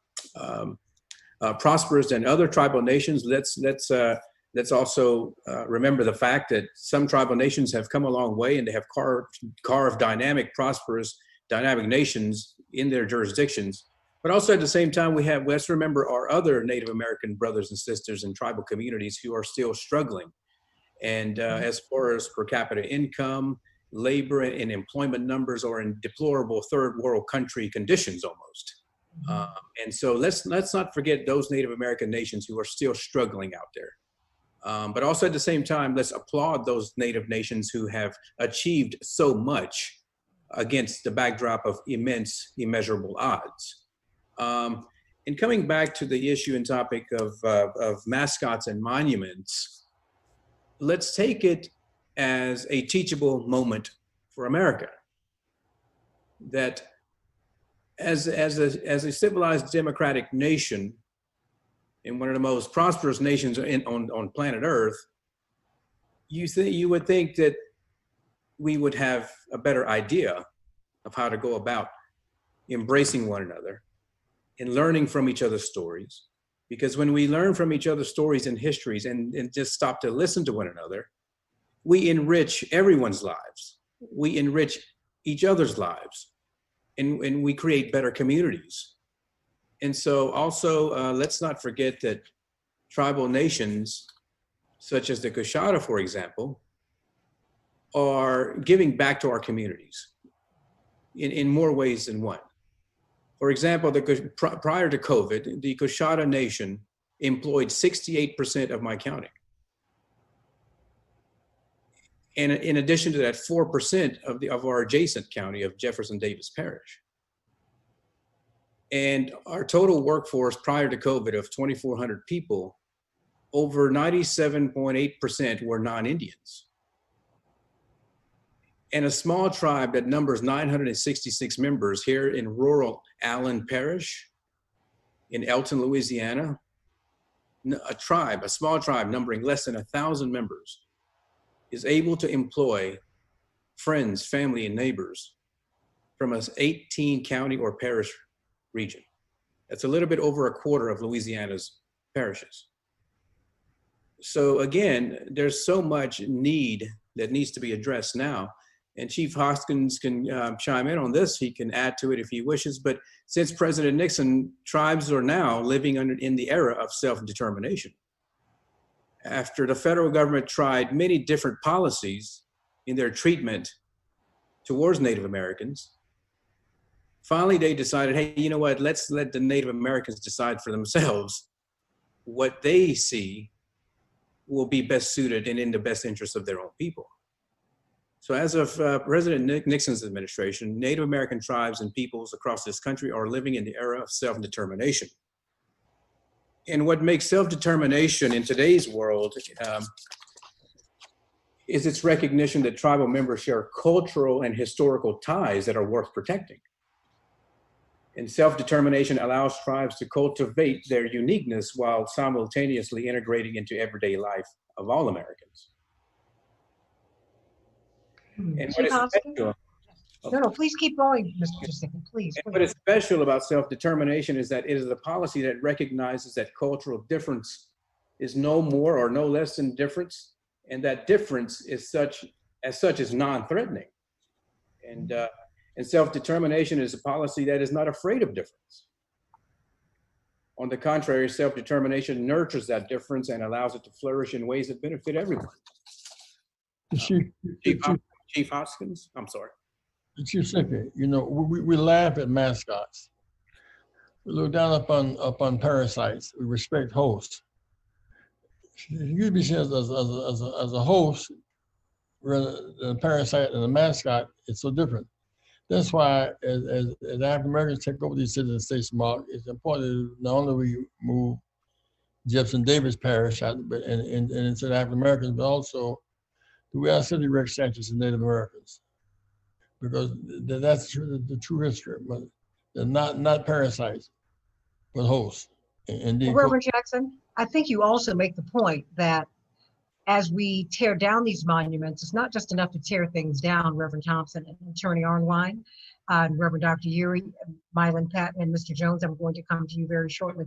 S6: prosperous than other tribal nations. Let's also remember the fact that some tribal nations have come a long way, and they have carved dynamic, prosperous, dynamic nations in their jurisdictions. But also at the same time, let's remember our other Native American brothers and sisters in tribal communities who are still struggling. And as far as per capita income, labor and employment numbers are in deplorable third world country conditions almost. And so let's not forget those Native American nations who are still struggling out there. But also at the same time, let's applaud those Native nations who have achieved so much against the backdrop of immense, immeasurable odds. And coming back to the issue and topic of mascots and monuments, let's take it as a teachable moment for America. That as a civilized democratic nation, in one of the most prosperous nations on planet Earth, you would think that we would have a better idea of how to go about embracing one another and learning from each other's stories. Because when we learn from each other's stories and histories and just stop to listen to one another, we enrich everyone's lives. We enrich each other's lives, and we create better communities. And so also, let's not forget that tribal nations, such as the Coshada, for example, are giving back to our communities in more ways than one. For example, prior to COVID, the Coshada Nation employed 68% of my county. And in addition to that, 4% of our adjacent county of Jefferson Davis Parish. And our total workforce prior to COVID of 2,400 people, over 97.8% were non-Indians. And a small tribe that numbers 966 members here in rural Allen Parish, in Elton, Louisiana, a small tribe numbering less than 1,000 members, is able to employ friends, family, and neighbors from an 18 county or parish region. That's a little bit over a quarter of Louisiana's parishes. So again, there's so much need that needs to be addressed now. And Chief Hoskins can chime in on this. He can add to it if he wishes. But since President Nixon, tribes are now living in the era of self-determination. After the federal government tried many different policies in their treatment towards Native Americans, finally they decided, hey, you know what, let's let the Native Americans decide for themselves what they see will be best suited and in the best interest of their own people. So as of President Nixon's administration, Native American tribes and peoples across this country are living in the era of self-determination. And what makes self-determination in today's world is its recognition that tribal members share cultural and historical ties that are worth protecting. And self-determination allows tribes to cultivate their uniqueness while simultaneously integrating into everyday life of all Americans. And what is special,
S1: no, please keep going, Mr. Jackson, please.
S6: What is special about self-determination is that it is a policy that recognizes that cultural difference is no more or no less than difference, and that difference is such is non-threatening. And self-determination is a policy that is not afraid of difference. On the contrary, self-determination nurtures that difference and allows it to flourish in ways that benefit everyone. Chief Hoskins, I'm sorry.
S3: Chief Secretary, you know, we laugh at mascots. We look down upon parasites. We respect hosts. You be seen as a host, rather than a parasite and a mascot. It's so different. That's why, as African Americans take over these cities and states, Mark, it's important to not only we move Jefferson Davis Parish out, but and into the African Americans, but also we are city erect statues in Native Americans, because that's the true history. But they're not parasites, but hosts. Indeed,
S1: Reverend Jackson, I think you also make the point that as we tear down these monuments, it's not just enough to tear things down, Reverend Thompson and Attorney Arnwine, and Reverend Dr. Urey, Mylan Patton, and Mr. Jones. I'm going to come to you very shortly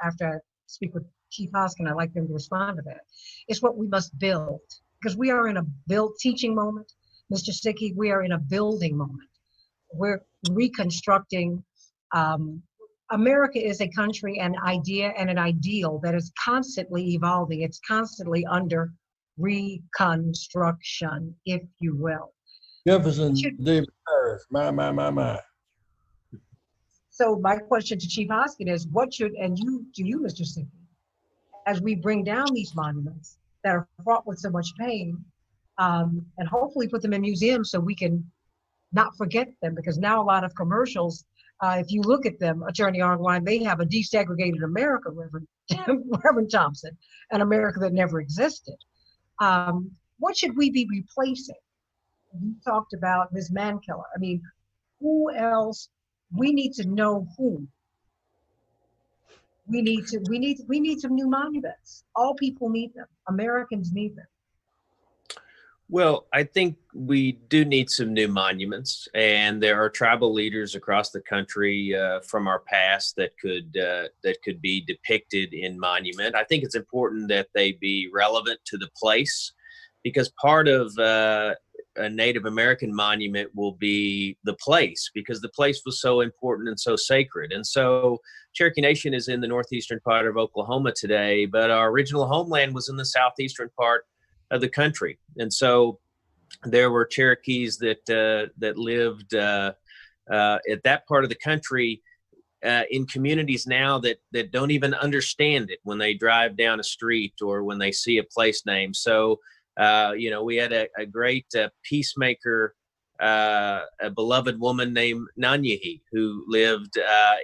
S1: after I speak with Chief Hoskin. I'd like them to respond to that. It's what we must build, because we are in a teaching moment. Mr. Sticky, we are in a building moment. We're reconstructing. America is a country, an idea, and an ideal that is constantly evolving. It's constantly under reconstruction, if you will.
S3: Jefferson Davis Parish, my.
S1: So my question to Chief Hoskin is, what should, and you, Mr. Sticky, as we bring down these monuments that are fraught with so much pain, and hopefully put them in museums so we can not forget them, because now a lot of commercials, if you look at them, Attorney Arnwine, they have a desegregated America, Reverend Thompson, an America that never existed. What should we be replacing? You talked about Ms. Mankiller. I mean, who else? We need to know who. We need some new monuments. All people need them. Americans need them.
S5: Well, I think we do need some new monuments, and there are tribal leaders across the country from our past that could be depicted in monument. I think it's important that they be relevant to the place, because part of a Native American monument will be the place, because the place was so important and so sacred. And so Cherokee Nation is in the northeastern part of Oklahoma today, but our original homeland was in the southeastern part of the country. And so there were Cherokees that lived at that part of the country in communities now that don't even understand it when they drive down a street or when they see a place name. So, we had a great peacemaker, a beloved woman named Nanyehi, who lived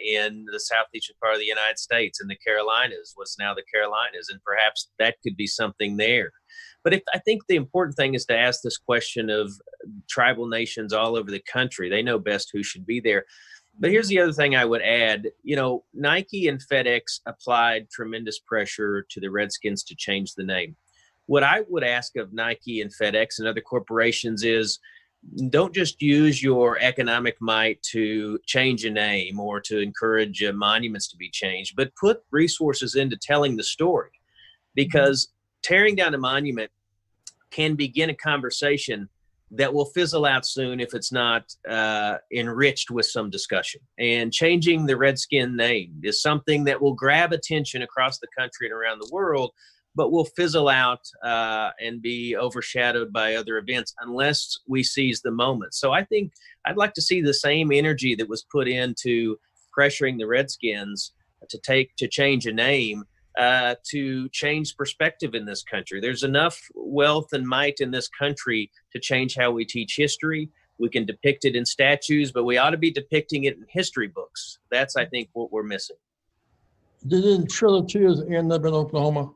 S5: in the southeastern part of the United States, in the Carolinas, what's now the Carolinas, and perhaps that could be something there. But I think the important thing is to ask this question of tribal nations all over the country. They know best who should be there. But here's the other thing I would add. Nike and FedEx applied tremendous pressure to the Redskins to change the name. What I would ask of Nike and FedEx and other corporations is, don't just use your economic might to change a name or to encourage monuments to be changed, but put resources into telling the story. Because tearing down a monument can begin a conversation that will fizzle out soon if it's not enriched with some discussion. And changing the Redskin name is something that will grab attention across the country and around the world, but will fizzle out and be overshadowed by other events unless we seize the moment. So I think I'd like to see the same energy that was put into pressuring the Redskins to change a name, to change perspective in this country. There's enough wealth and might in this country to change how we teach history. We can depict it in statues, but we ought to be depicting it in history books. That's, I think, what we're missing.
S3: Didn't Trail of Tears end up in Oklahoma?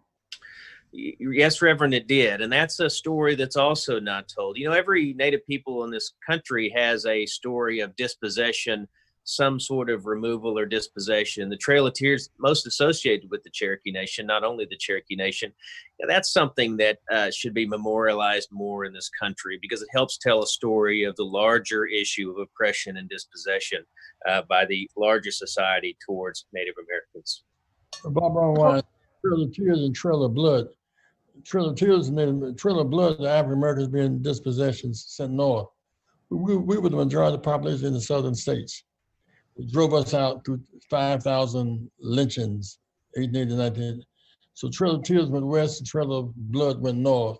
S5: Yes, Reverend, it did. And that's a story that's also not told. You know, every Native people in this country has a story of dispossession, some sort of removal or dispossession. The Trail of Tears, most associated with the Cherokee Nation, not only the Cherokee Nation. That's something that should be memorialized more in this country because it helps tell a story of the larger issue of oppression and dispossession by the larger society towards Native Americans.
S3: Bob Brown Wine, Trail of Tears and Trail of Blood. Trail of Tears and Trail of Blood, the African Americans being dispossessions sent north. We were the majority of the population in the southern states. It drove us out through 5,000 lynchings, 1889. So Trail of Tears went west, and Trail of Blood went north,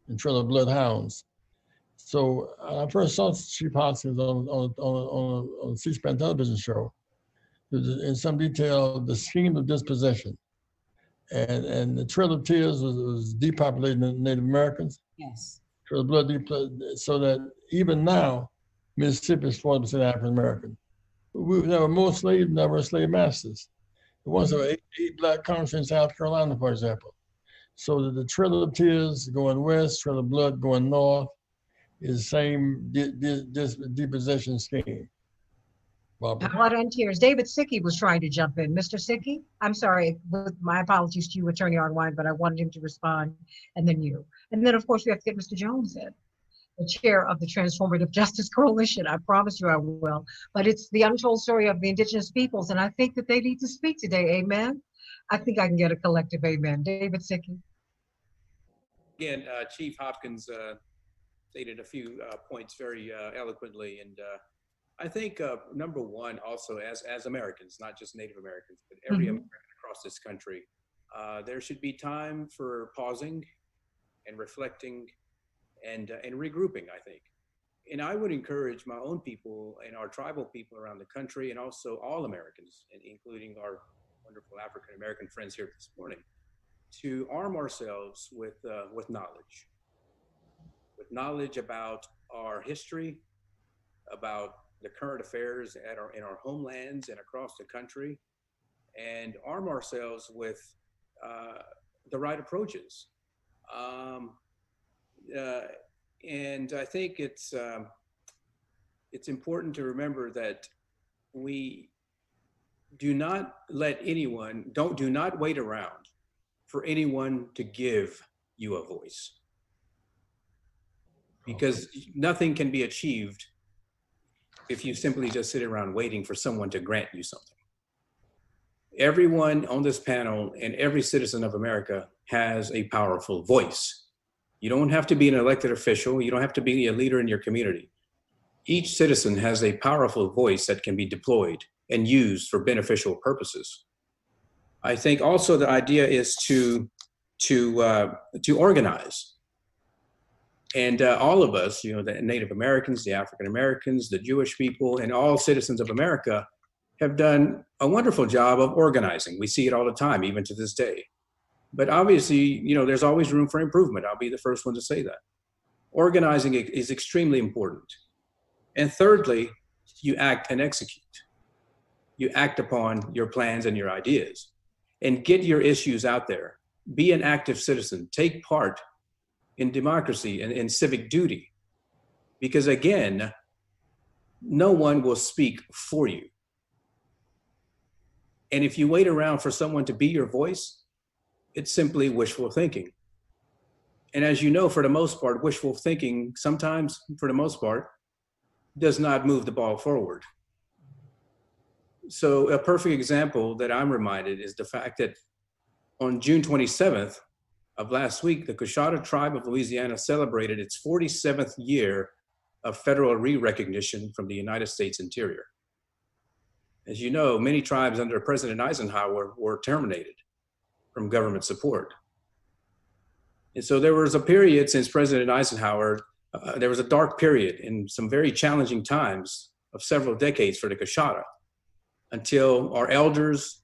S3: and Trail of Bloodhounds. So I first saw Chief Hoskins on a C-SPAN television show. In some detail, the scheme of dispossession. And the Trail of Tears was depopulating the Native Americans.
S8: Yes.
S3: Trail of Blood, so that even now, Mississippi is 40% African American. There were more slaves than there were slave masters. Once there were eight black counties in South Carolina, for example. So the Trail of Tears going west, Trail of Blood going north is the same depossession scheme. Barbara.
S1: Blood and Tears. David Sickey was trying to jump in. Mr. Sickey, I'm sorry, my apologies to you, Attorney Arnwine, but I wanted him to respond, and then you. And then, of course, we have to get Mr. Jones in, the chair of the Transformative Justice Coalition. I promise you I will. But it's the untold story of the indigenous peoples, and I think that they need to speak today. Amen? I think I can get a collective amen. David Sickey.
S6: Again, Chief Hopkins stated a few points very eloquently, and I think number one, also as Americans, not just Native Americans, but every American across this country, there should be time for pausing and reflecting and regrouping, I think. And I would encourage my own people and our tribal people around the country, and also all Americans, and including our wonderful African American friends here this morning, to arm ourselves with knowledge about our history, about the current affairs in our homelands and across the country, and arm ourselves with the right approaches. And I think it's important to remember that we do not wait around for anyone to give you a voice, because nothing can be achieved if you simply just sit around waiting for someone to grant you something. Everyone on this panel and every citizen of America has a powerful voice. You don't have to be an elected official. You don't have to be a leader in your community. Each citizen has a powerful voice that can be deployed and used for beneficial purposes. I think also the idea is to organize. And all of us, the Native Americans, the African Americans, the Jewish people, and all citizens of America have done a wonderful job of organizing. We see it all the time, even to this day. But obviously, there's always room for improvement. I'll be the first one to say that. Organizing is extremely important. And thirdly, you act and execute. You act upon your plans and your ideas and get your issues out there. Be an active citizen. Take part in democracy and in civic duty. Because again, no one will speak for you. And if you wait around for someone to be your voice, it's simply wishful thinking. And as you know, for the most part, wishful thinking sometimes, for the most part, does not move the ball forward. So a perfect example that I'm reminded is the fact that on June 27th of last week, the Coushatta tribe of Louisiana celebrated its 47th year of federal re-recognition from the United States Interior. As you know, many tribes under President Eisenhower were terminated from government support. And so there was a period since President Eisenhower, there was a dark period in some very challenging times of several decades for the Coshada, until our elders,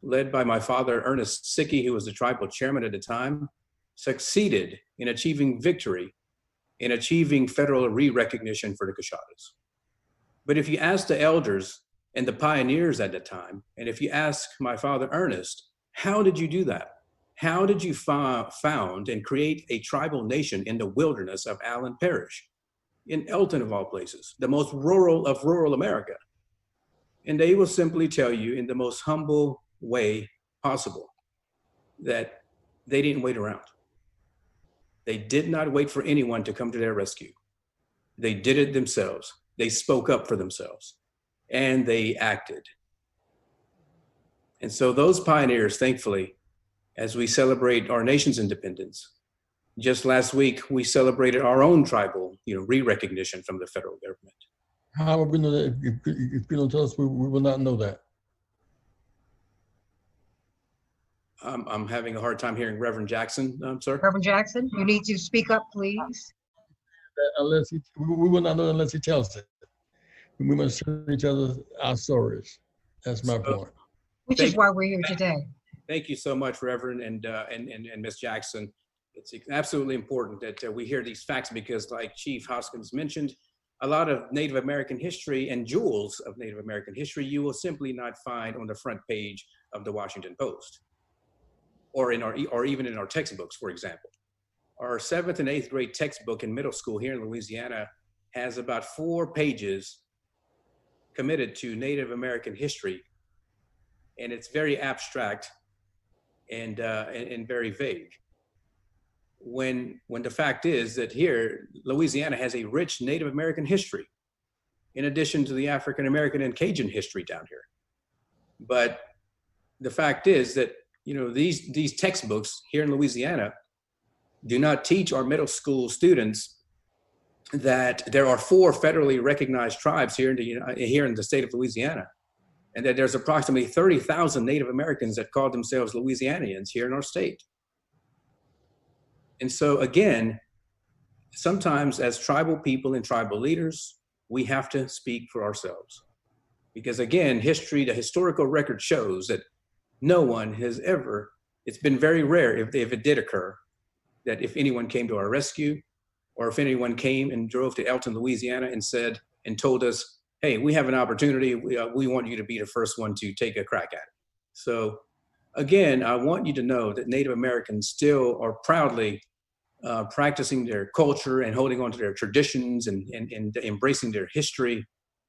S6: led by my father, Ernest Sickey, who was the tribal chairman at the time, succeeded in achieving victory, in achieving federal re-recognition for the Coshadas. But if you ask the elders and the pioneers at the time, and if you ask my father, Ernest, how did you do that? How did you found and create a tribal nation in the wilderness of Allen Parish, in Elton of all places, the most rural of rural America? And they will simply tell you in the most humble way possible that they didn't wait around. They did not wait for anyone to come to their rescue. They did it themselves. They spoke up for themselves and they acted. And so those pioneers, thankfully, as we celebrate our nation's independence, just last week, we celebrated our own tribal, re-recognition from the federal government.
S3: How would we know that? If you don't tell us, we will not know that.
S6: I'm having a hard time hearing Reverend Jackson, sir.
S1: Reverend Jackson, you need to speak up, please.
S3: Unless we will not know unless he tells it. We must tell each other our stories. That's my point.
S1: Which is why we're here today.
S6: Thank you so much, Reverend and Ms. Jackson. It's absolutely important that we hear these facts because, like Chief Hoskins mentioned, a lot of Native American history and jewels of Native American history you will simply not find on the front page of the Washington Post, or even in our textbooks, for example. Our 7th and 8th grade textbook in middle school here in Louisiana has about 4 pages committed to Native American history, and it's very abstract and very vague. When the fact is that here, Louisiana has a rich Native American history, in addition to the African American and Cajun history down here. But the fact is that these textbooks here in Louisiana do not teach our middle school students that there are 4 federally recognized tribes here in the state of Louisiana, and that there's approximately 30,000 Native Americans that call themselves Louisianians here in our state. And so again, sometimes as tribal people and tribal leaders, we have to speak for ourselves. Because again, the historical record shows that no one has ever, it's been very rare if it did occur, that if anyone came to our rescue, or if anyone came and drove to Elton, Louisiana and told us, hey, we have an opportunity, we want you to be the first one to take a crack at it. So again, I want you to know that Native Americans still are proudly practicing their culture and holding on to their traditions and embracing their history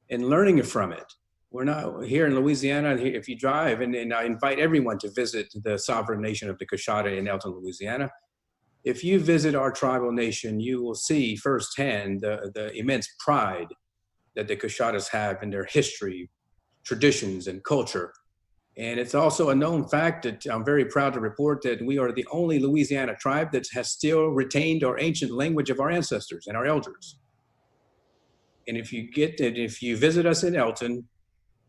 S6: and learning from it. We're not here in Louisiana, if you drive, and I invite everyone to visit the sovereign nation of the Coshada in Elton, Louisiana. If you visit our tribal nation, you will see firsthand the immense pride that the Coshadas have in their history, traditions, and culture. And it's also a known fact that I'm very proud to report that we are the only Louisiana tribe that has still retained our ancient language of our ancestors and our elders. And if you visit us in Elton,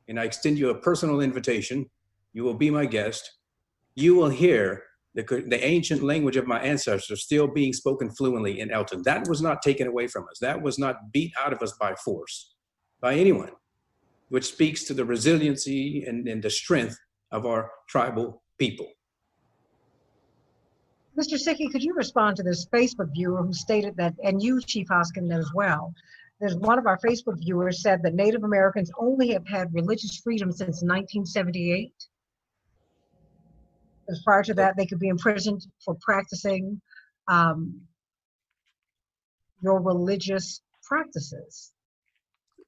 S6: and I extend you a personal invitation, you will be my guest, you will hear the ancient language of my ancestors still being spoken fluently in Elton. That was not taken away from us. That was not beat out of us by force, by anyone, which speaks to the resiliency and the strength of our tribal people.
S1: Mr. Sickey, could you respond to this Facebook viewer who stated that, and you, Chief Hoskins, as well, there's one of our Facebook viewers said that Native Americans only have had religious freedom since 1978. As prior to that, they could be imprisoned for practicing your religious practices.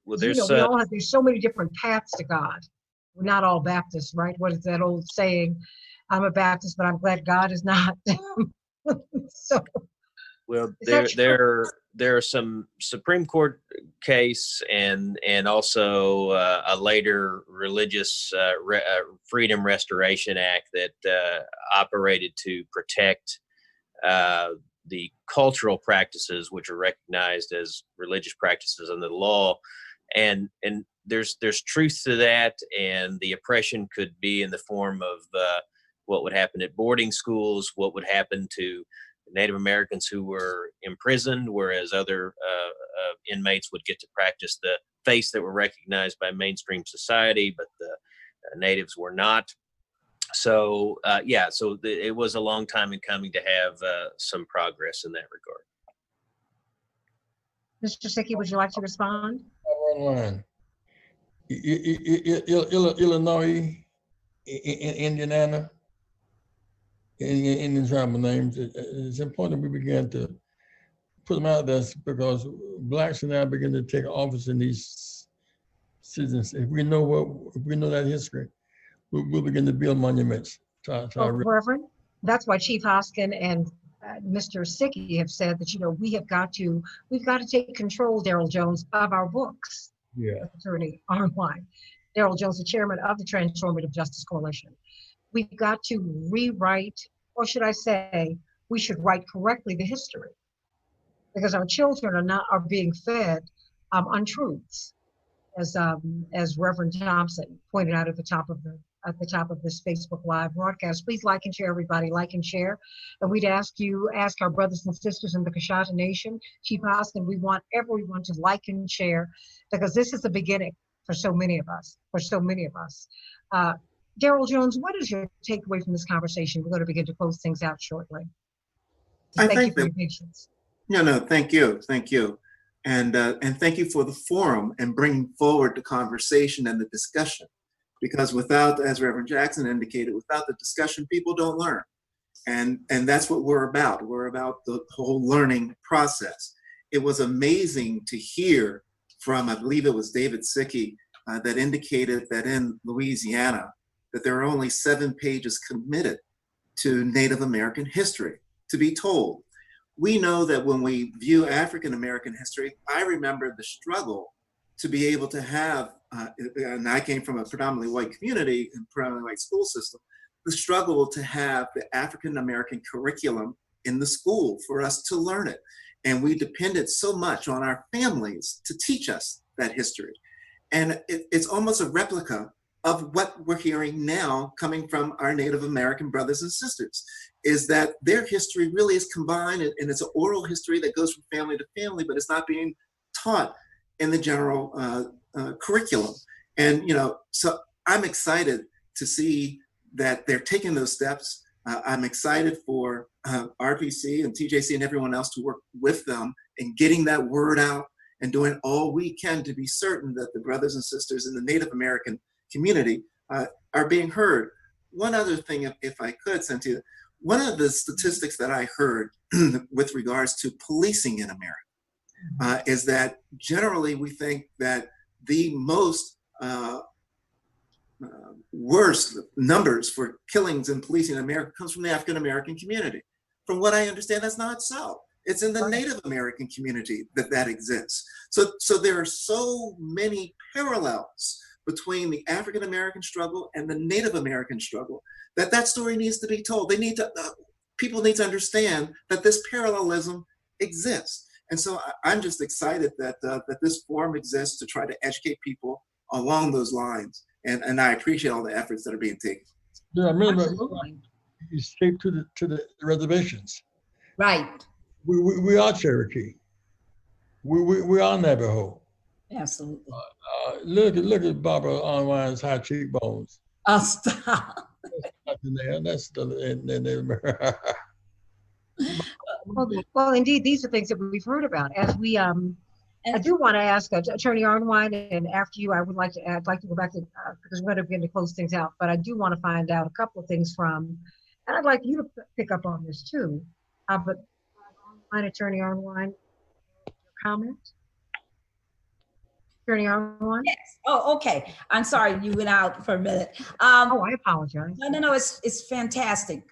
S5: Well,
S1: there's so many different paths to God. We're not all Baptists, right? What is that old saying? I'm a Baptist, but I'm glad God is not. So,
S5: well, there are some Supreme Court case and also a later Religious Freedom Restoration Act that operated to protect the cultural practices, which are recognized as religious practices under the law. And there's truth to that. And the oppression could be in the form of what would happen at boarding schools, what would happen to Native Americans who were imprisoned, whereas other inmates would get to practice the faiths that were recognized by mainstream society, but the natives were not. So it was a long time in coming to have some progress in that regard.
S1: Mr. Sickey, would you like to respond?
S3: Online. Illinois, Indiana, Indian tribal names. It's important we begin to put them out there because blacks are now beginning to take office in these citizens. If we know that history, we'll begin to build monuments.
S1: Reverend, that's why Chief Hoskin and Mr. Sickey have said that, we've got to take control, Daryl Jones, of our books.
S3: Yeah.
S1: Attorney Arnwine. Daryl Jones, the chairman of the Transformative Justice Coalition. We've got to rewrite, or should I say, we should write correctly the history, because our children are being fed untruths, as Reverend Thompson pointed out at the top of this Facebook Live broadcast. Please like and share, everybody, like and share. And we'd ask our brothers and sisters in the Coshata Nation, Chief Hoskin, we want everyone to like and share, because this is the beginning for so many of us, Daryl Jones, what is your takeaway from this conversation? We're going to begin to close things out shortly. Thank you for your patience.
S11: No, thank you. And thank you for the forum and bringing forward the conversation and the discussion. Because without, as Reverend Jackson indicated, without the discussion, people don't learn. And that's what we're about. We're about the whole learning process. It was amazing to hear from, I believe it was David Sickey, that indicated that in Louisiana, that there are only 7 pages committed to Native American history to be told. We know that when we view African American history, I remember the struggle to be able to have, and I came from a predominantly white community and predominantly white school system, the struggle to have the African American curriculum in the school for us to learn it. And we depended so much on our families to teach us that history. And it's almost a replica of what we're hearing now coming from our Native American brothers and sisters, is that their history really is combined, and it's an oral history that goes from family to family, but it's not being taught in the general curriculum. And, so I'm excited to see that they're taking those steps. I'm excited for RPC and TJC and everyone else to work with them in getting that word out and doing all we can to be certain that the brothers and sisters in the Native American community are being heard. One other thing, if I could, Cynthia, one of the statistics that I heard with regards to policing in America is that generally we think that the most worst numbers for killings and policing in America comes from the African American community. From what I understand, that's not so. It's in the Native American community that exists. So there are so many parallels between the African American struggle and the Native American struggle that story needs to be told. People need to understand that this parallelism exists. And so I'm just excited that this forum exists to try to educate people along those lines. And I appreciate all the efforts that are being taken.
S3: Yeah, I remember you escaped to the reservations.
S8: Right.
S3: We are Cherokee. We are Navajo.
S8: Absolutely.
S3: Look at Barbara Onwine's high cheekbones.
S8: Oh, stop.
S3: That's the
S1: Well, indeed, these are things that we've heard about. As we, I do want to ask Attorney Arnwine, and after you, I'd like to go back to because we're going to begin to close things out. But I do want to find out a couple of things from, and I'd like you to pick up on this too. But Attorney Arnwine, comment. Attorney Arnwine?
S8: Yes. Oh, okay. I'm sorry, you went out for a minute.
S1: Oh, I apologize.
S8: No, it's fantastic.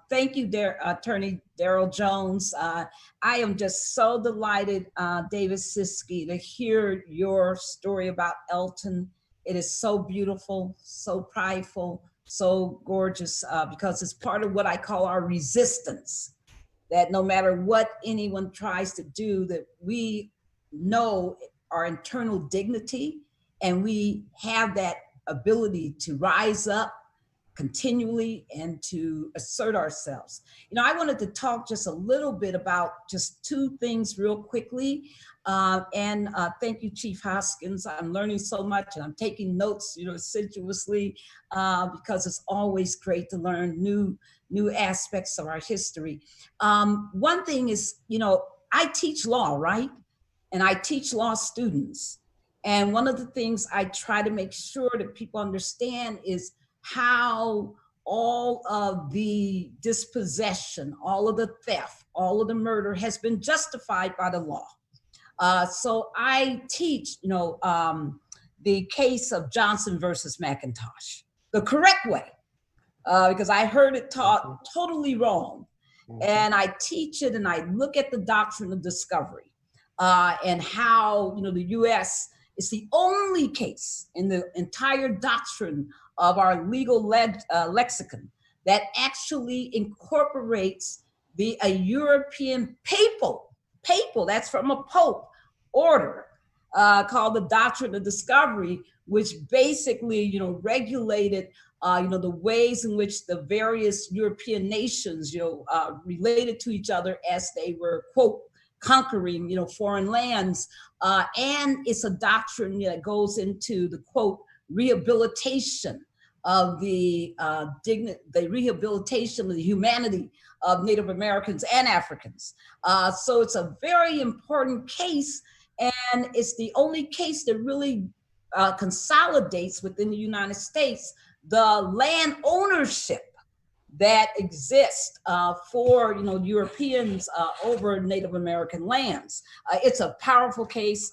S8: Thank you, Attorney Daryl Jones. I am just so delighted, David Siskey, to hear your story about Elton. It is so beautiful, so prideful, so gorgeous, because it's part of what I call our resistance. that no matter what anyone tries to do, that we know our internal dignity, and we have that ability to rise up continually and to assert ourselves. You know, I wanted to talk just a little bit about just two things real quickly. Thank you, Chief Hoskins. I'm learning so much, and I'm taking notes, you know, assiduously, because it's always great to learn new aspects of our history. One thing is, you know, I teach law, right? And I teach law students. And one of the things I try to make sure that people understand is how all of the dispossession, all of the theft, all of the murder has been justified by the law. So I teach, you know, the case of Johnson versus McIntosh, the correct way, because I heard it taught totally wrong. And I teach it, and I look at the doctrine of discovery, and how, you know, the U.S. is the only case in the entire doctrine of our legal lexicon that actually incorporates a European papal, that's from a pope, order called the Doctrine of Discovery, which basically, you know, regulated, you know, the ways in which the various European nations, you know, related to each other as they were, quote, conquering, you know, foreign lands. And it's a doctrine that goes into the, quote, rehabilitation of the rehabilitation of the humanity of Native Americans and Africans. So it's a very important case, and it's the only case that really consolidates within the United States the land ownership that exists for, you know, Europeans over Native American lands. It's a powerful case.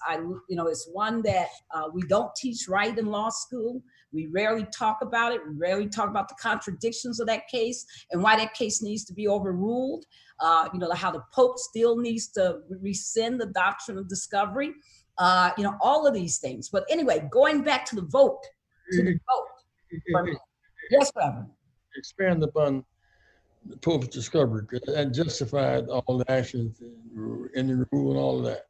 S8: You know, it's one that we don't teach right in law school. We rarely talk about it. We rarely talk about the contradictions of that case and why that case needs to be overruled. You know, how the Pope still needs to rescind the doctrine of discovery. You know, all of these things. But anyway, going back to the vote. Yes, Reverend.
S3: Expand upon the Pope's discovery, because that justified all the actions in the rule and all of that.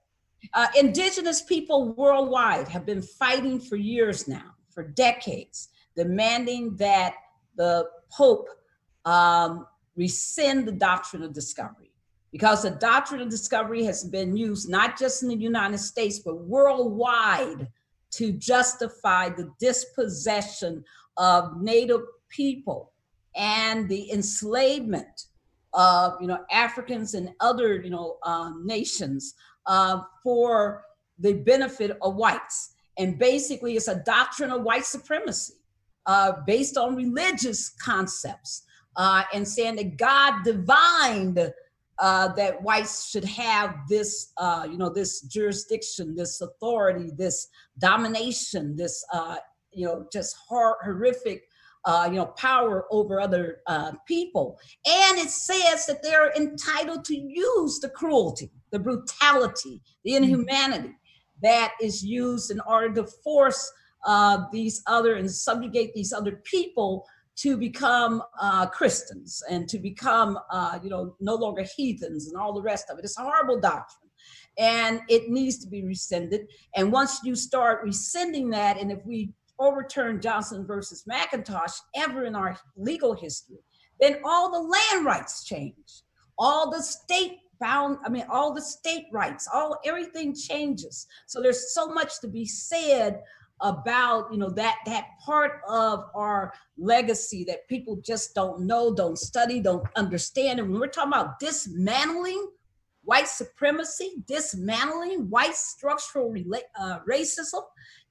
S8: Indigenous people worldwide have been fighting for years now, for decades, demanding that the Pope rescind the doctrine of discovery, because the doctrine of discovery has been used not just in the United States, but worldwide to justify the dispossession of Native people and the enslavement of, you know, Africans and other, you know, nations for the benefit of whites. And basically it's a doctrine of white supremacy based on religious concepts and saying that God divined that whites should have this, you know, this jurisdiction, this authority, this domination, this, you know, just horrific, you know, power over other people. And it says that they're entitled to use the cruelty, the brutality, the inhumanity that is used in order to force these other and subjugate these other people to become Christians and to become, you know, no longer heathens and all the rest of it. It's a horrible doctrine, and it needs to be rescinded. And once you start rescinding that, and if we overturn Johnson versus McIntosh ever in our legal history, then all the land rights change, all the state all the state rights, everything changes. So there's so much to be said about, you know, that part of our legacy that people just don't know, don't study, don't understand. And when we're talking about dismantling white supremacy, dismantling white structural racism,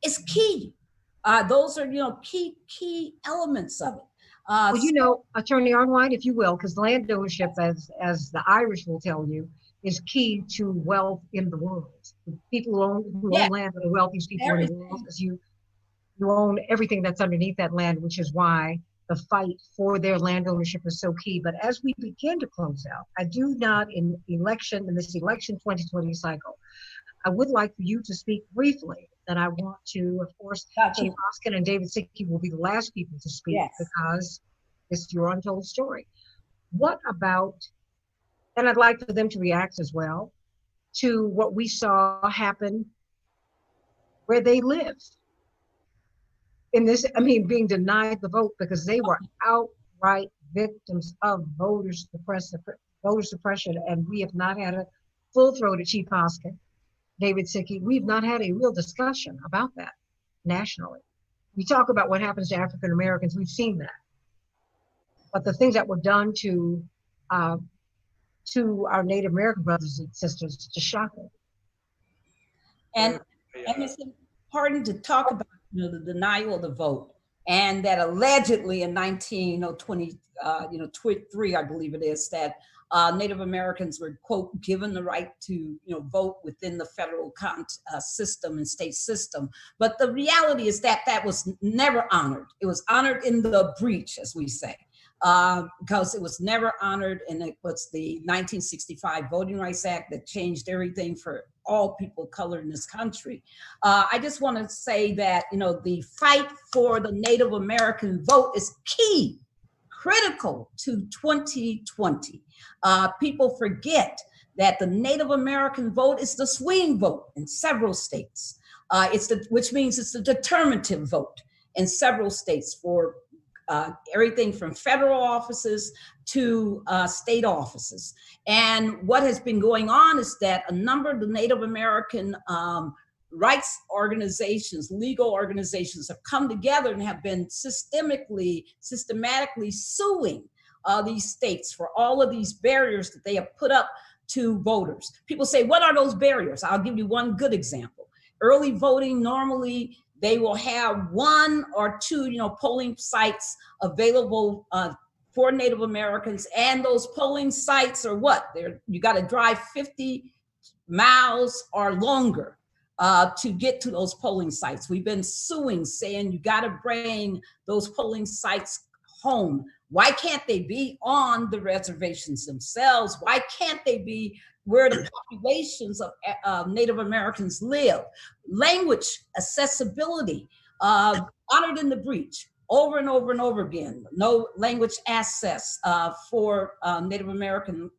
S8: it's key. Those are, you know, key elements of it.
S1: Well, you know, Attorney Arnwine, if you will, because land ownership, as the Irish will tell you, is key to wealth in the world. The people who own land are the wealthiest people in the world, because you own everything that's underneath that land, which is why the fight for their land ownership is so key. But as we begin to close out, I do not, in this election 2020 cycle, I would like for you to speak briefly. And I want to, of course, Chief Hoskin and David Sickey will be the last people to speak, because it's your untold story. What about And I'd like for them to react as well to what we saw happen where they live. In this, I mean, being denied the vote because they were outright victims of voter suppression, and we have not had a full-throated Chief Hoskin, David Sickey. We've not had a real discussion about that nationally. We talk about what happens to African Americans. We've seen that, but the things that were done to our Native American brothers and sisters is just shocking.
S8: And it's important to talk about, you know, the denial of the vote, and that allegedly in 1923, I believe it is, that Native Americans were, quote, given the right to, you know, vote within the federal system and state system. But the reality is that that was never honored. It was honored in the breach, as we say, because it was never honored. And it was the 1965 Voting Rights Act that changed everything for all people of color in this country. I just want to say that, you know, the fight for the Native American vote is key, critical to 2020. People forget that the Native American vote is the swing vote in several states. Which means it's the determinative vote in several states for everything from federal offices to state offices. And what has been going on is that a number of the Native American rights organizations, legal organizations, have come together and have been systematically suing these states for all of these barriers that they have put up to voters. People say, what are those barriers? I'll give you one good example. Early voting, normally they will have 1 or 2, you know, polling sites available for Native Americans, and those polling sites are what? You got to drive 50 miles or longer to get to those polling sites. We've been suing, saying you got to bring those polling sites home. Why can't they be on the reservations themselves? Why can't they be where the populations of Native Americans live? Language accessibility, honored in the breach, over and over and over again. No language access for Native American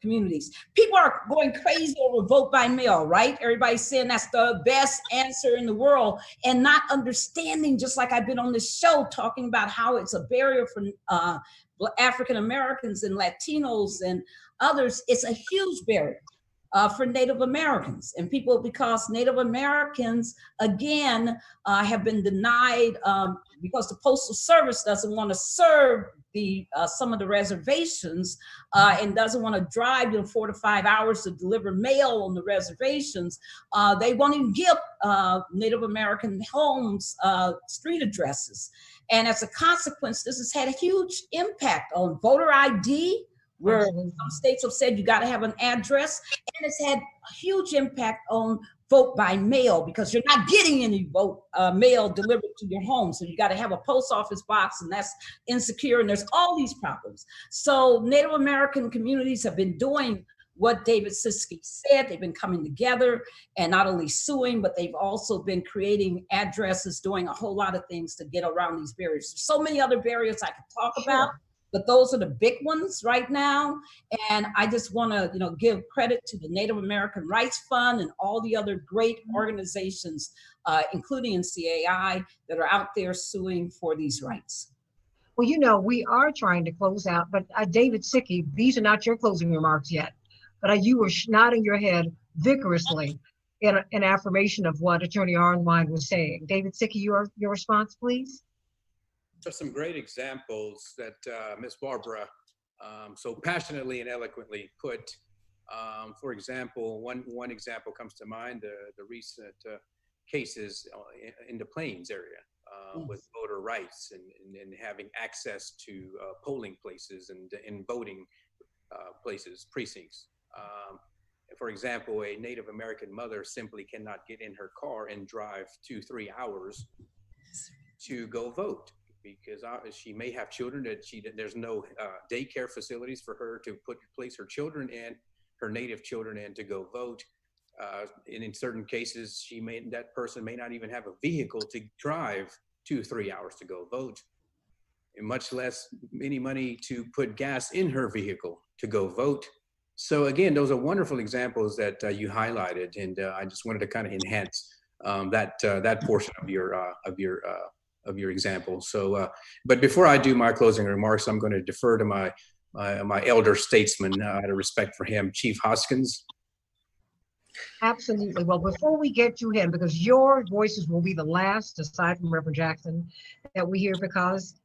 S8: communities. People are going crazy over vote by mail, right? Everybody's saying that's the best answer in the world, and not understanding, just like I've been on this show talking about how it's a barrier for African Americans and Latinos and others. It's a huge barrier for Native Americans and people, because Native Americans, again, have been denied because the Postal Service doesn't want to serve some of the reservations and doesn't want to drive 4 to 5 hours to deliver mail on the reservations. They won't even give Native American homes street addresses. And as a consequence, this has had a huge impact on voter ID, where some states have said you got to have an address, and it's had a huge impact on vote by mail, because you're not getting any mail delivered to your home. So you got to have a post office box, and that's insecure, and there's all these problems. So Native American communities have been doing what David Siskey said. They've been coming together and not only suing, but they've also been creating addresses, doing a whole lot of things to get around these barriers. There's so many other barriers I could talk about, but those are the big ones right now. And I just want to, give credit to the Native American Rights Fund and all the other great organizations, including NCAI, that are out there suing for these rights.
S1: Well, we are trying to close out, but David Sickey, these are not your closing remarks yet, but you were nodding your head vigorously in affirmation of what Attorney Arnwine was saying. David Sickey, your response, please.
S6: So some great examples that Ms. Barbara so passionately and eloquently put. For example, one example comes to mind, the recent cases in the Plains area with voter rights and having access to polling places and voting places, precincts. For example, a Native American mother simply cannot get in her car and drive 2-3 hours to go vote, because she may have children that there's no daycare facilities for her to place her children in, her native children in, to go vote. And in certain cases, that person may not even have a vehicle to drive 2-3 hours to go vote, and much less any money to put gas in her vehicle to go vote. So again, those are wonderful examples that you highlighted, and I just wanted to kind of enhance that portion of your example. So, but before I do my closing remarks, I'm going to defer to my elder statesman out of respect for him, Chief Hoskins.
S1: Absolutely. Well, before we get to him, because your voices will be the last, aside from Reverend Jackson, that we hear, because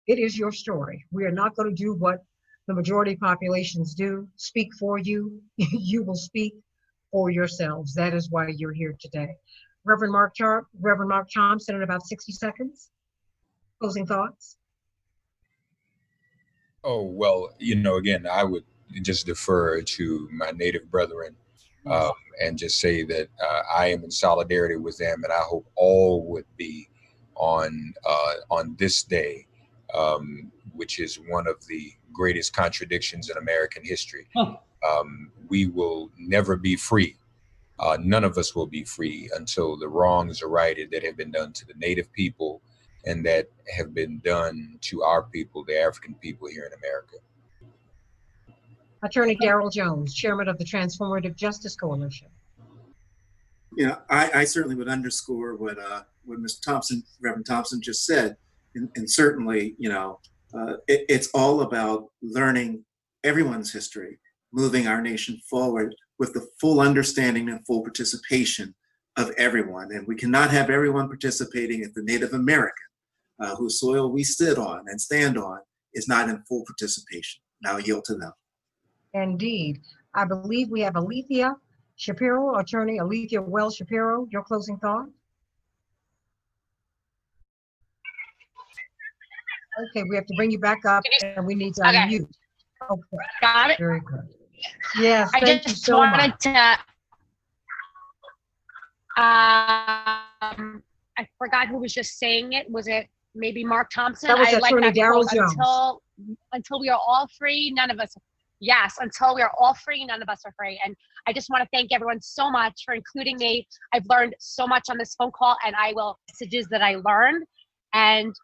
S1: it is your story. We are not going to do what the majority populations do, speak for you. You will speak for yourselves. That is why you're here today. Reverend Mark Thompson, in about 60 seconds. Closing thoughts.
S4: Oh, well, again, I would just defer to my native brethren and just say that I am in solidarity with them, and I hope all would be on this day, which is one of the greatest contradictions in American history. We will never be free. None of us will be free until the wrongs are righted that have been done to the Native people and that have been done to our people, the African people here in America.
S1: Attorney Darrell Jones, Chairman of the Transformative Justice Coalition.
S11: I certainly would underscore what Mr. Thompson, Reverend Thompson, just said, and certainly, it's all about learning everyone's history, moving our nation forward with the full understanding and full participation of everyone. And we cannot have everyone participating if the Native American, whose soil we sit on and stand on, is not in full participation. Now I yield to them.
S1: Indeed. I believe we have Alethea Shapiro, Attorney Alethea Wells Shapiro. Your closing thought? Okay, we have to bring you back up and we need to unmute. Okay.
S9: Got it.
S1: Very good. Yes,
S9: I
S1: thank you
S9: just
S1: so
S9: wanted
S1: much.
S9: to, I forgot who was just saying it. Was it maybe Mark Thompson?
S1: That was
S9: I like
S1: Attorney
S9: that
S1: Darrell
S9: quote,
S1: Jones.
S9: until we are all free, none of us, yes, until we are all free, none of us are free. And I just want to thank everyone so much for including me. I've learned so much on this phone call, and I will messages that I learned. And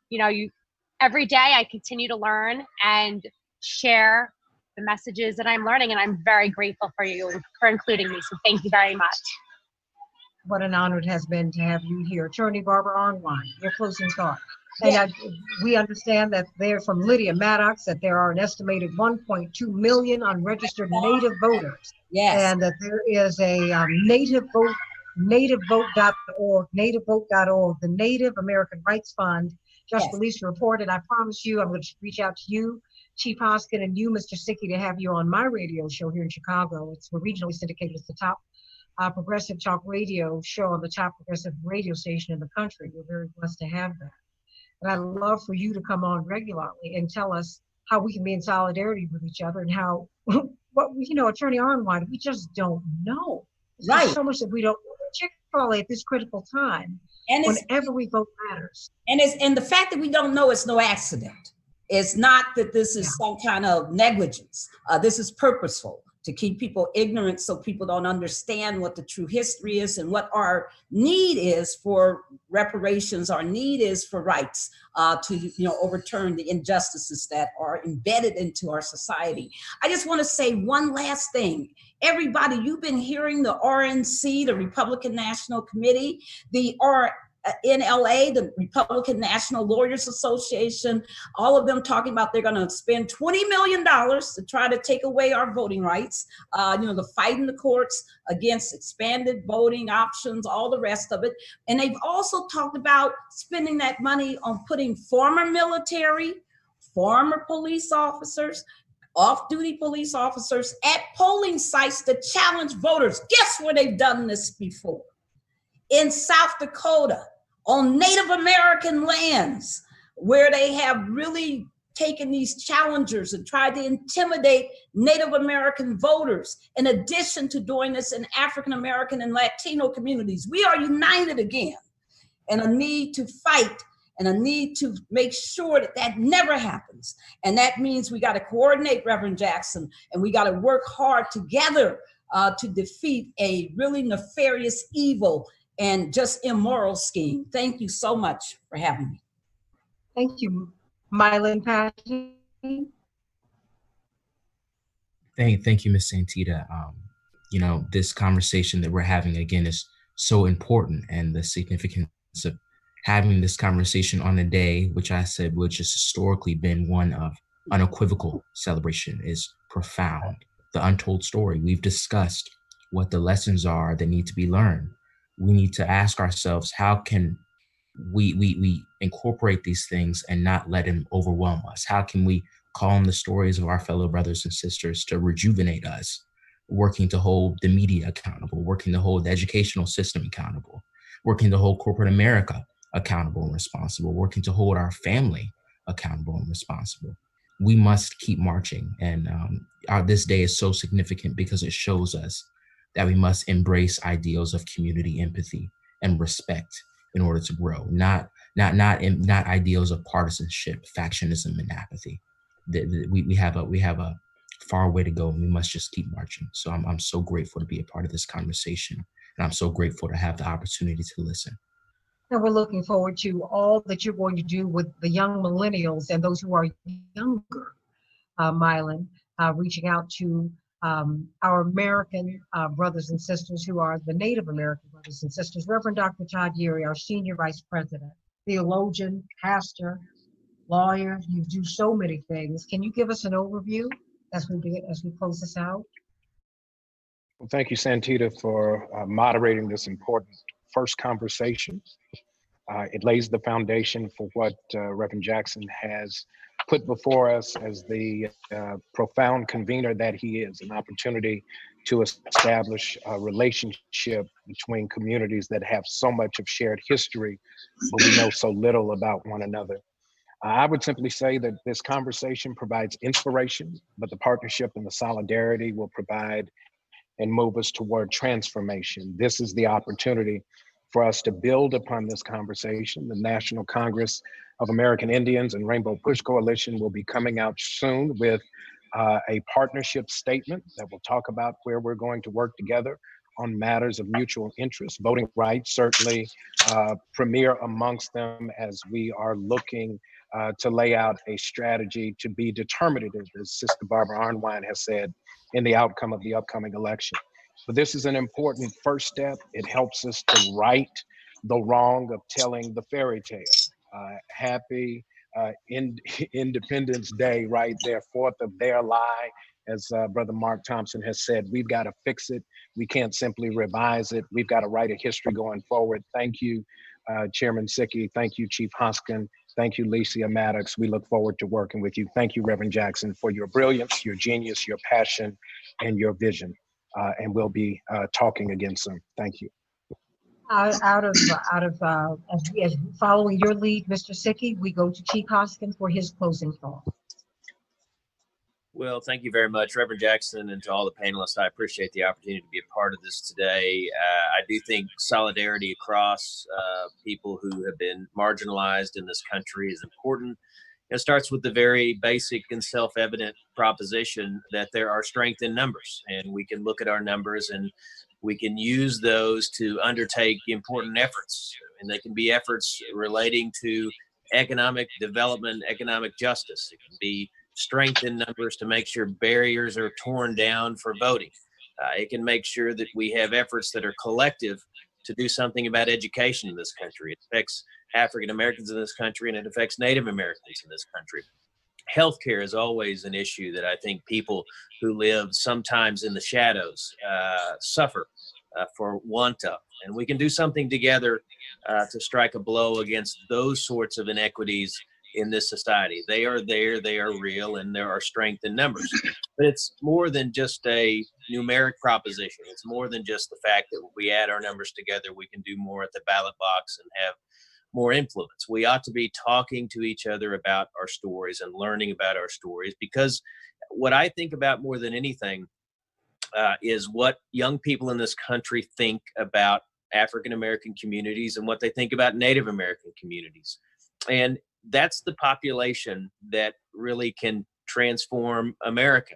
S9: every day I continue to learn and share the messages that I'm learning, and I'm very grateful for you for including me. So thank you very much.
S1: What an honor it has been to have you here. Attorney Barbara Arnwine, your closing thought. And we understand that they're from Lydia Maddox, that there are an estimated 1.2 million unregistered Native voters.
S8: Yes.
S1: And that there is a nativevote.org, nativevote.org, the Native American Rights Fund just released a report. And I promise you, I'm going to reach out to you, Chief Hoskin, and you, Mr. Sickey, to have you on my radio show here in Chicago. We're regionally syndicated. It's the top progressive talk radio show on the top progressive radio station in the country. We're very blessed to have that. And I'd love for you to come on regularly and tell us how we can be in solidarity with each other and how, Attorney Arnwine, we just don't know. There's so much that we don't know, particularly at this critical time, and whenever we vote matters.
S8: And the fact that we don't know is no accident. It's not that this is some kind of negligence. This is purposeful, to keep people ignorant so people don't understand what the true history is and what our need is for reparations, our need is for rights to overturn the injustices that are embedded into our society. I just want to say one last thing. Everybody, you've been hearing the RNC, the Republican National Committee, the NLA, the Republican National Lawyers Association, all of them talking about they're going to spend $20 million to try to take away our voting rights, the fight in the courts against expanded voting options, all the rest of it. And they've also talked about spending that money on putting former military, former police officers, off-duty police officers at polling sites to challenge voters. Guess where they've done this before? In South Dakota, on Native American lands, where they have really taken these challengers and tried to intimidate Native American voters, in addition to doing this in African American and Latino communities. We are united again, and a need to fight and a need to make sure that that never happens. And that means we got to coordinate, Reverend Jackson, and we got to work hard together to defeat a really nefarious evil and just immoral scheme. Thank you so much for having me.
S1: Thank you, Mylan Patton.
S7: Thank you, Ms. Santita. This conversation that we're having again is so important, and the significance of having this conversation on a day, which I said, which has historically been one of unequivocal celebration, is profound. The untold story. We've discussed what the lessons are that need to be learned. We need to ask ourselves, how can we incorporate these things and not let them overwhelm us? How can we call on the stories of our fellow brothers and sisters to rejuvenate us, working to hold the media accountable, working to hold the educational system accountable, working to hold corporate America accountable and responsible, working to hold our family accountable and responsible? We must keep marching. And this day is so significant because it shows us that we must embrace ideals of community, empathy, and respect in order to grow, not ideals of partisanship, factionism, and apathy. We have a far way to go, and we must just keep marching. So I'm so grateful to be a part of this conversation, and I'm so grateful to have the opportunity to listen.
S1: And we're looking forward to all that you're going to do with the young millennials and those who are younger, Mylan, reaching out to our American brothers and sisters who are the Native American brothers and sisters. Reverend Dr. Todd Yeary, our Senior Vice President, theologian, pastor, lawyer. You do so many things. Can you give us an overview as we close this out?
S2: Well, thank you, Santita, for moderating this important first conversation. It lays the foundation for what Reverend Jackson has put before us as the profound convener that he is, an opportunity to establish a relationship between communities that have so much of shared history, but we know so little about one another. I would simply say that this conversation provides inspiration, but the partnership and the solidarity will provide and move us toward transformation. This is the opportunity for us to build upon this conversation. The National Congress of American Indians and Rainbow Push Coalition will be coming out soon with a partnership statement that will talk about where we're going to work together on matters of mutual interest. Voting rights certainly premier amongst them as we are looking to lay out a strategy to be determinative, as Sister Barbara Arnwine has said, in the outcome of the upcoming election. But this is an important first step. It helps us to right the wrong of telling the fairy tale. Happy Independence Day, right there, 4th of their lie. As Brother Mark Thompson has said, we've got to fix it. We can't simply revise it. We've got to write a history going forward. Thank you, Chairman Sickey. Thank you, Chief Hoskin. Thank you, Licia Maddox. We look forward to working with you. Thank you, Reverend Jackson, for your brilliance, your genius, your passion, and your vision. And we'll be talking again soon. Thank you.
S1: As following your lead, Mr. Sickey, we go to Chief Hoskin for his closing thought.
S5: Well, thank you very much, Reverend Jackson, and to all the panelists. I appreciate the opportunity to be a part of this today. I do think solidarity across people who have been marginalized in this country is important. It starts with the very basic and self-evident proposition that there are strength in numbers, and we can look at our numbers and we can use those to undertake important efforts. And they can be efforts relating to economic development, economic justice. It can be strength in numbers to make sure barriers are torn down for voting. It can make sure that we have efforts that are collective to do something about education in this country. It affects African Americans in this country, and it affects Native Americans in this country. Healthcare is always an issue that I think people who live sometimes in the shadows suffer for want of. And we can do something together to strike a blow against those sorts of inequities in this society. They are there, they are real, and there are strength in numbers. But it's more than just a numeric proposition. It's more than just the fact that when we add our numbers together, we can do more at the ballot box and have more influence. We ought to be talking to each other about our stories and learning about our stories, because what I think about more than anything is what young people in this country think about African American communities and what they think about Native American communities. And that's the population that really can transform America.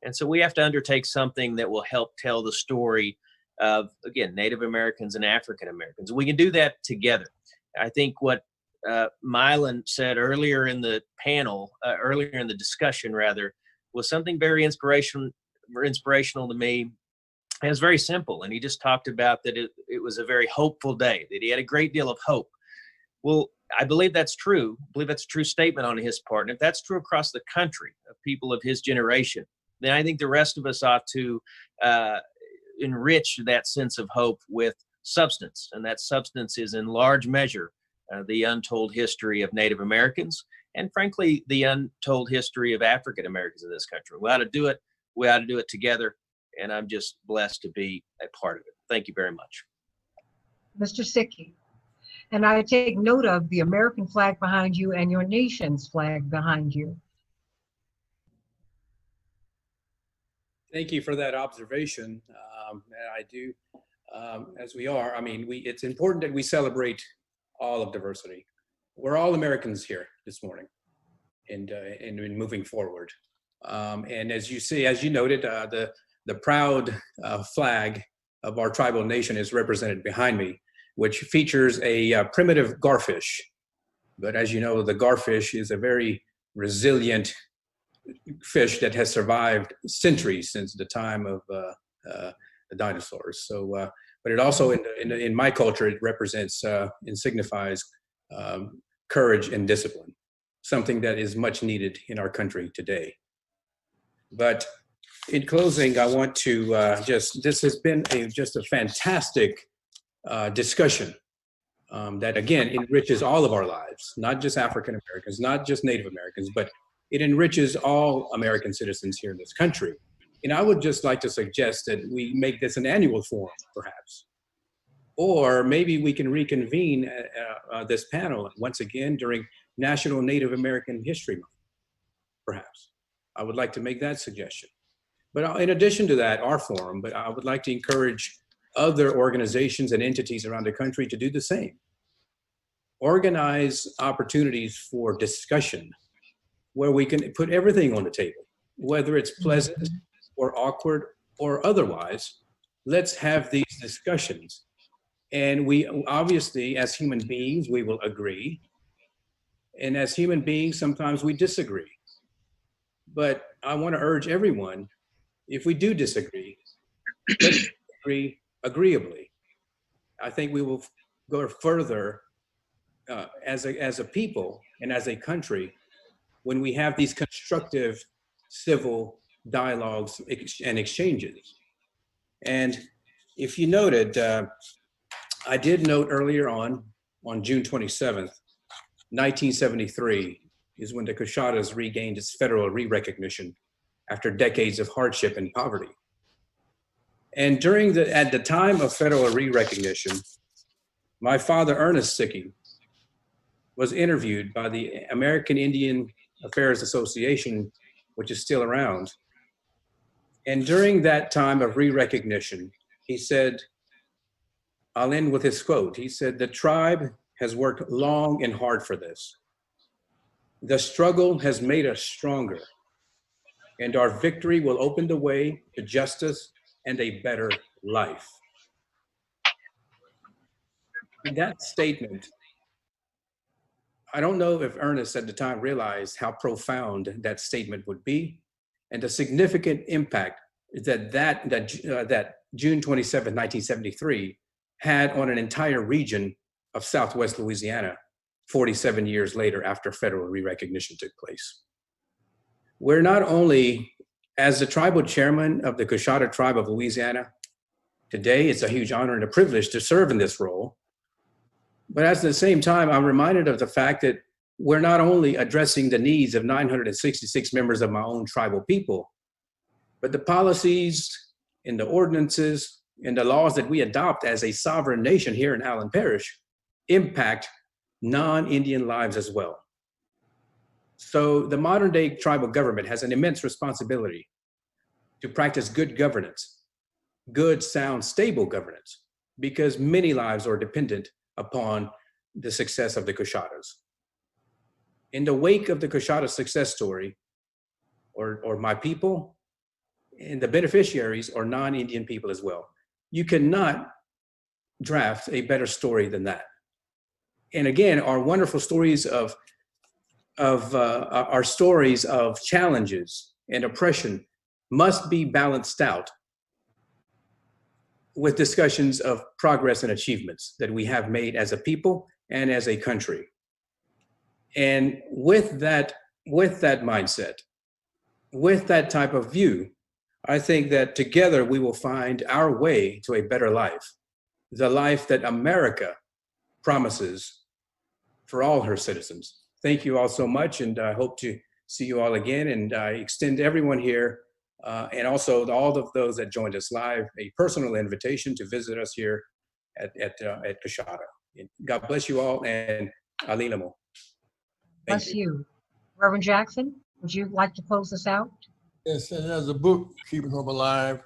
S5: And so we have to undertake something that will help tell the story of, again, Native Americans and African Americans. We can do that together. I think what Mylan said earlier in the panel, earlier in the discussion rather, was something very inspirational were inspirational to me. It was very simple. And he just talked about that it was a very hopeful day, that he had a great deal of hope. Well, I believe that's true. I believe that's a true statement on his part. And if that's true across the country of people of his generation, then I think the rest of us ought to enrich that sense of hope with substance. And that substance is in large measure the untold history of Native Americans, and frankly, the untold history of African Americans in this country. We ought to do it. We ought to do it together. And I'm just blessed to be a part of it. Thank you very much.
S1: Mr. Sickey. And I take note of the American flag behind you and your nation's flag behind you.
S6: Thank you for that observation. And I do, as we are, I mean, it's important that we celebrate all of diversity. We're all Americans here this morning and moving forward. And as you see, as you noted, the proud flag of our tribal nation is represented behind me, which features a primitive garfish. But as you know, the garfish is a very resilient fish that has survived centuries since the time of the dinosaurs. So, but it also, in my culture, it represents and signifies courage and discipline, something that is much needed in our country today. But in closing, I want to this has been just a fantastic discussion that, again, enriches all of our lives, not just African Americans, not just Native Americans, but it enriches all American citizens here in this country. And I would just like to suggest that we make this an annual forum, perhaps. Or maybe we can reconvene this panel once again during National Native American History Month, perhaps. I would like to make that suggestion. But in addition to that, our forum, but I would like to encourage other organizations and entities around the country to do the same. Organize opportunities for discussion where we can put everything on the table, whether it's pleasant or awkward or otherwise. Let's have these discussions. And we obviously, as human beings, we will agree. And as human beings, sometimes we disagree. But I want to urge everyone, if we do disagree, let's agree agreeably. I think we will go further as a people and as a country when we have these constructive civil dialogues and exchanges. And if you noted, I did note earlier on June 27th, 1973 is when the Cushatas regained its federal re-recognition after decades of hardship and poverty. And at the time of federal re-recognition, my father, Ernest Sickey, was interviewed by the American Indian Affairs Association, which is still around. And during that time of re-recognition, he said, I'll end with his quote. He said, "The tribe has worked long and hard for this. The struggle has made us stronger, and our victory will open the way to justice and a better life." And that statement, I don't know if Ernest at the time realized how profound that statement would be and the significant impact that June 27, 1973 had on an entire region of Southwest Louisiana 47 years later after federal re-recognition took place. We're not only, as the tribal chairman of the Cushata tribe of Louisiana, today it's a huge honor and a privilege to serve in this role, but at the same time, I'm reminded of the fact that we're not only addressing the needs of 966 members of my own tribal people, but the policies and the ordinances and the laws that we adopt as a sovereign nation here in Allen Parish impact non-Indian lives as well. So the modern day tribal government has an immense responsibility to practice good governance, good, sound, stable governance, because many lives are dependent upon the success of the Cushatas. In the wake of the Cushata success story, or my people, and the beneficiaries are non-Indian people as well. You cannot draft a better story than that. And again, our wonderful stories our stories of challenges and oppression must be balanced out with discussions of progress and achievements that we have made as a people and as a country. And with that mindset, with that type of view, I think that together we will find our way to a better life, the life that America promises for all her citizens. Thank you all so much, and I hope to see you all again. And I extend to everyone here, and also to all of those that joined us live, a personal invitation to visit us here at Kashada. God bless you all, and Alilamo.
S1: Bless you. Reverend Jackson, would you like to close us out?
S3: Yes, and there's a book, Keeping Hope Alive,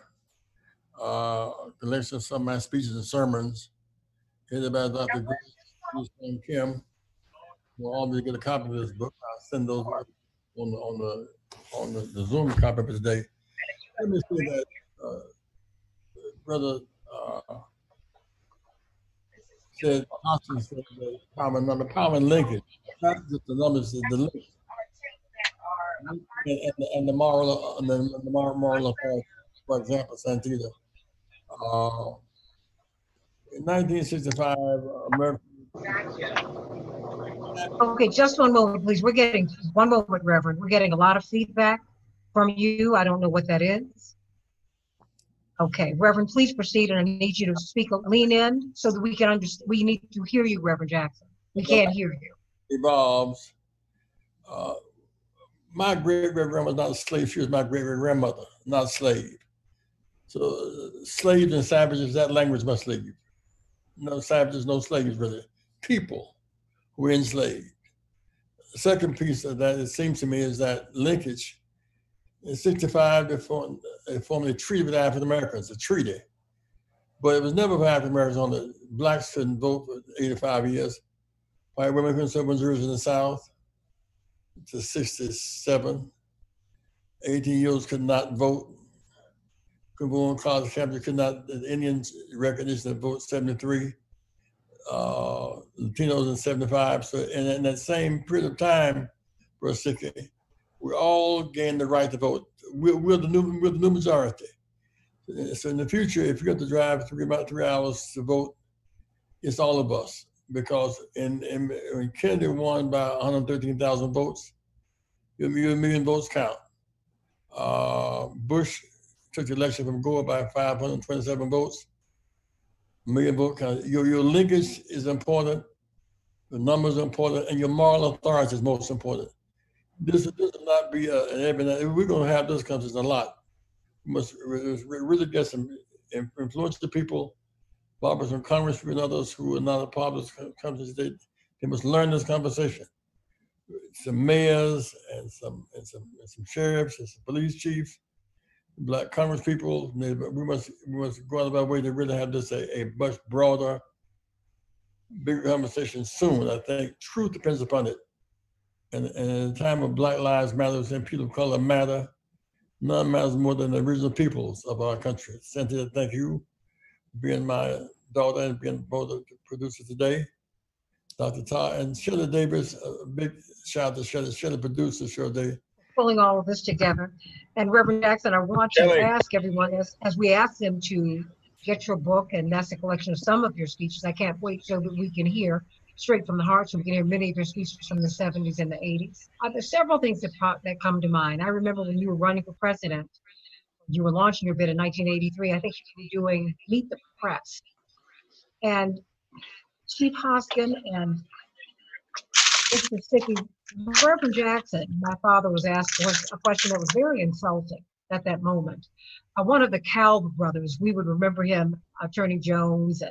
S3: collection of some of my speeches and sermons, headed by Dr. Grace Kim. We'll all get a copy of this book. I'll send those on the Zoom copy of it today. Let me say that, Brother said, Austin said the common number, common linkage, not just the numbers, the link. And the moral, the moral affairs, for example, Santita. In 1965, America.
S1: Okay, just one moment, please. We're getting, one moment, Reverend. We're getting a lot of feedback from you. I don't know what that is. Okay, Reverend, please proceed, and I need you to speak, lean in so that we can understand. We need to hear you, Reverend Jackson. We can't hear you.
S3: Evolves. My great-great-grandma was not a slave. She was my great-great-grandmother, not a slave. So slaves and savages, that language must leave. No savages, no slaves, really. People who were enslaved. The second piece of that, it seems to me, is that linkage. In 65, they formed a treaty with African Americans, a treaty. But it was never for African Americans on the blacks couldn't vote for 85 years. White women couldn't serve juries in the South to 67. 18-year-olds could not vote. Could go on college campuses, could not, the Indians recognition of vote 73. Latinos in 75. So in that same period of time, we all gained the right to vote. We're the new majority. So in the future, if you have to drive about 3 hours to vote, it's all of us. Because when Kennedy won by 113,000 votes, your million votes count. Bush took the election from Gore by 527 votes. Million vote count. Your linkage is important, the numbers are important, and your moral authority is most important. This will not be an every night. We're going to have this conversation a lot. We must really get some influence the people, Barbara from Congress and others who are not a part of this conversation. They must learn this conversation. Some mayors and some sheriffs and some police chiefs, Black Congress people. We must go out of our way to really have this a much broader, bigger conversation soon. I think truth depends upon it. And in a time of Black Lives Matter and people of color matter, none matters more than the original peoples of our country. Cynthia, thank you for being my daughter and being both the producer today. Dr. Todd and Shirley Davis, a big shout out to Shirley producer, Shirley.
S1: Pulling all of this together. And Reverend Jackson, I want to ask everyone, as we ask them to get your book, and that's a collection of some of your speeches. I can't wait so that we can hear straight from the heart, so we can hear many of your speeches from the 70s and the 80s. There's several things that come to mind. I remember when you were running for president, you were launching your bid in 1983. I think you were doing Meet the Press. And Chief Hoskin and Mr. Sticky, Reverend Jackson, my father was asked a question that was very insulting at that moment. One of the Calv brothers, we would remember him, Attorney Jones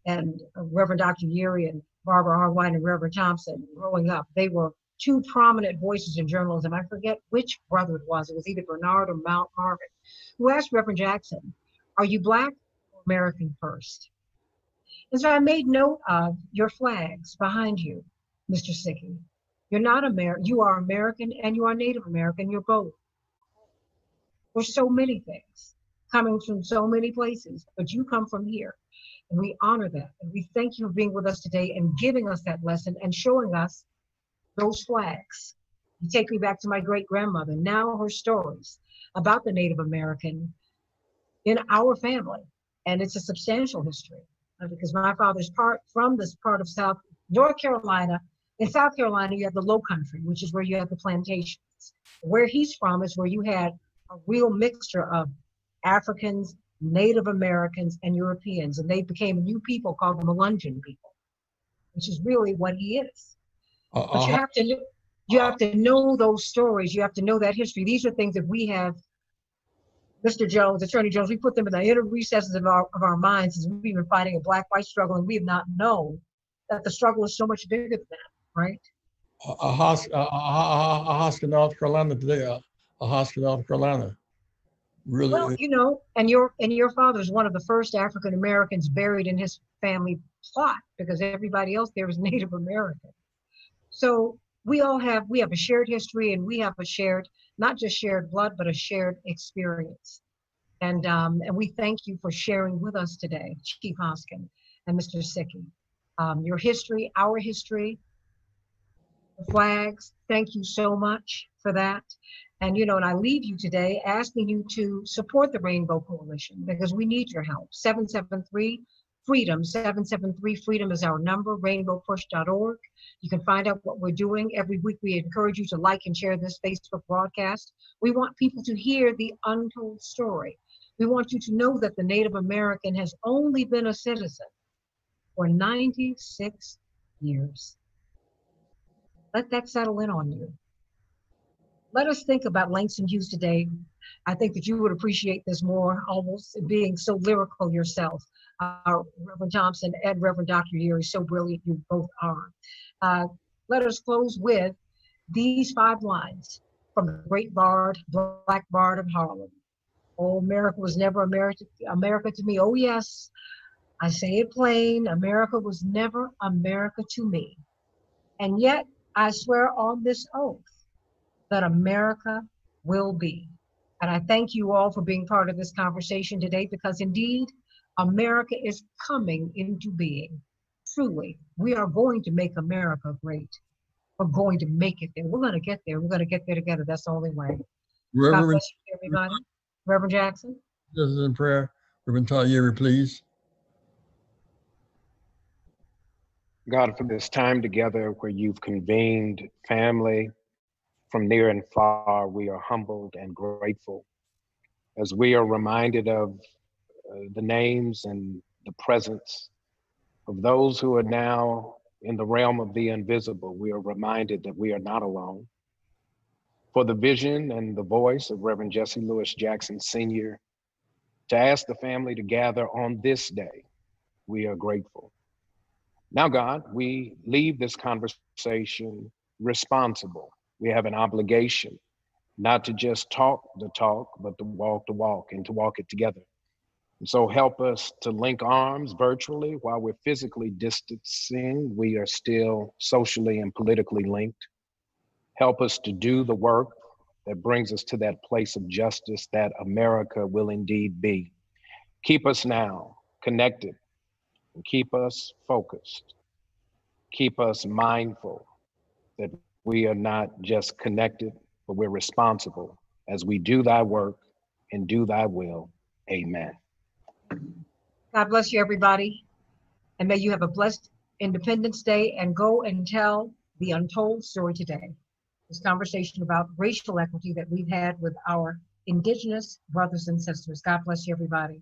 S1: and Reverend Dr. Yeary and Barbara Harwine and Reverend Thompson growing up. They were two prominent voices in journalism. I forget which brother it was. It was either Bernard or Mount Marvin, who asked Reverend Jackson, are you Black or American first? And so I made note of your flags behind you, Mr. Sickey. You're not American, you are American and you are Native American, you're both. There's so many things coming from so many places, but you come from here. And we honor that. And we thank you for being with us today and giving us that lesson and showing us those flags. You take me back to my great grandmother. Now her stories about the Native American in our family. And it's a substantial history because my father's from this part of North Carolina. In South Carolina, you have the Low Country, which is where you have the plantations. Where he's from is where you had a real mixture of Africans, Native Americans, and Europeans. And they became a new people called the Melungeon people, which is really what he is. But you have to know those stories. You have to know that history. These are things that we have, Mr. Jones, Attorney Jones, we put them in the inner recesses of our minds as we've been fighting a black-white struggle, and we have not known that the struggle is so much bigger than that, right?
S3: Ahosca, North Carolina today, Ahosca, North Carolina. Really?
S1: Well, you know, and your father is one of the first African Americans buried in his family plot because everybody else there is Native American. So we have a shared history, and we have a shared, not just shared blood, but a shared experience. And we thank you for sharing with us today, Chief Hoskin and Mr. Sickey. Your history, our history, the flags, thank you so much for that. And, you know, and I leave you today asking you to support the Rainbow Coalition because we need your help. 773-FREEDOM, 773-FREEDOM is our number, rainbowpush.org. You can find out what we're doing. Every week we encourage you to like and share this Facebook broadcast. We want people to hear the untold story. We want you to know that the Native American has only been a citizen for 96 years. Let that settle in on you. Let us think about Langston Hughes today. I think that you would appreciate this more, almost being so lyrical yourself. Reverend Thompson and Reverend Dr. Yeary, so brilliant you both are. Let us close with these 5 lines from the great bard, Black Bard of Harlem. Oh, America was never America to me. Oh, yes, I say it plain. America was never America to me. And yet, I swear on this oath that America will be. And I thank you all for being part of this conversation today because indeed, America is coming into being. Truly, we are going to make America great. We're going to make it there. We're going to get there. We're going to get there together. That's the only way. God bless you, everybody. Reverend Jackson.
S3: This is in prayer. Reverend Yeary, please.
S2: God, for this time together where you've convened family from near and far, we are humbled and grateful as we are reminded of the names and the presence of those who are now in the realm of the invisible. We are reminded that we are not alone. For the vision and the voice of Reverend Jesse Lewis Jackson Sr. to ask the family to gather on this day, we are grateful. Now, God, we leave this conversation responsible. We have an obligation not to just talk the talk, but to walk the walk and to walk it together. And so help us to link arms virtually while we're physically distancing. We are still socially and politically linked. Help us to do the work that brings us to that place of justice that America will indeed be. Keep us now connected and keep us focused. Keep us mindful that we are not just connected, but we're responsible as we do thy work and do thy will. Amen.
S1: God bless you, everybody. And may you have a blessed Independence Day and go and tell the untold story today. This conversation about racial equity that we've had with our Indigenous brothers and sisters. God bless you, everybody.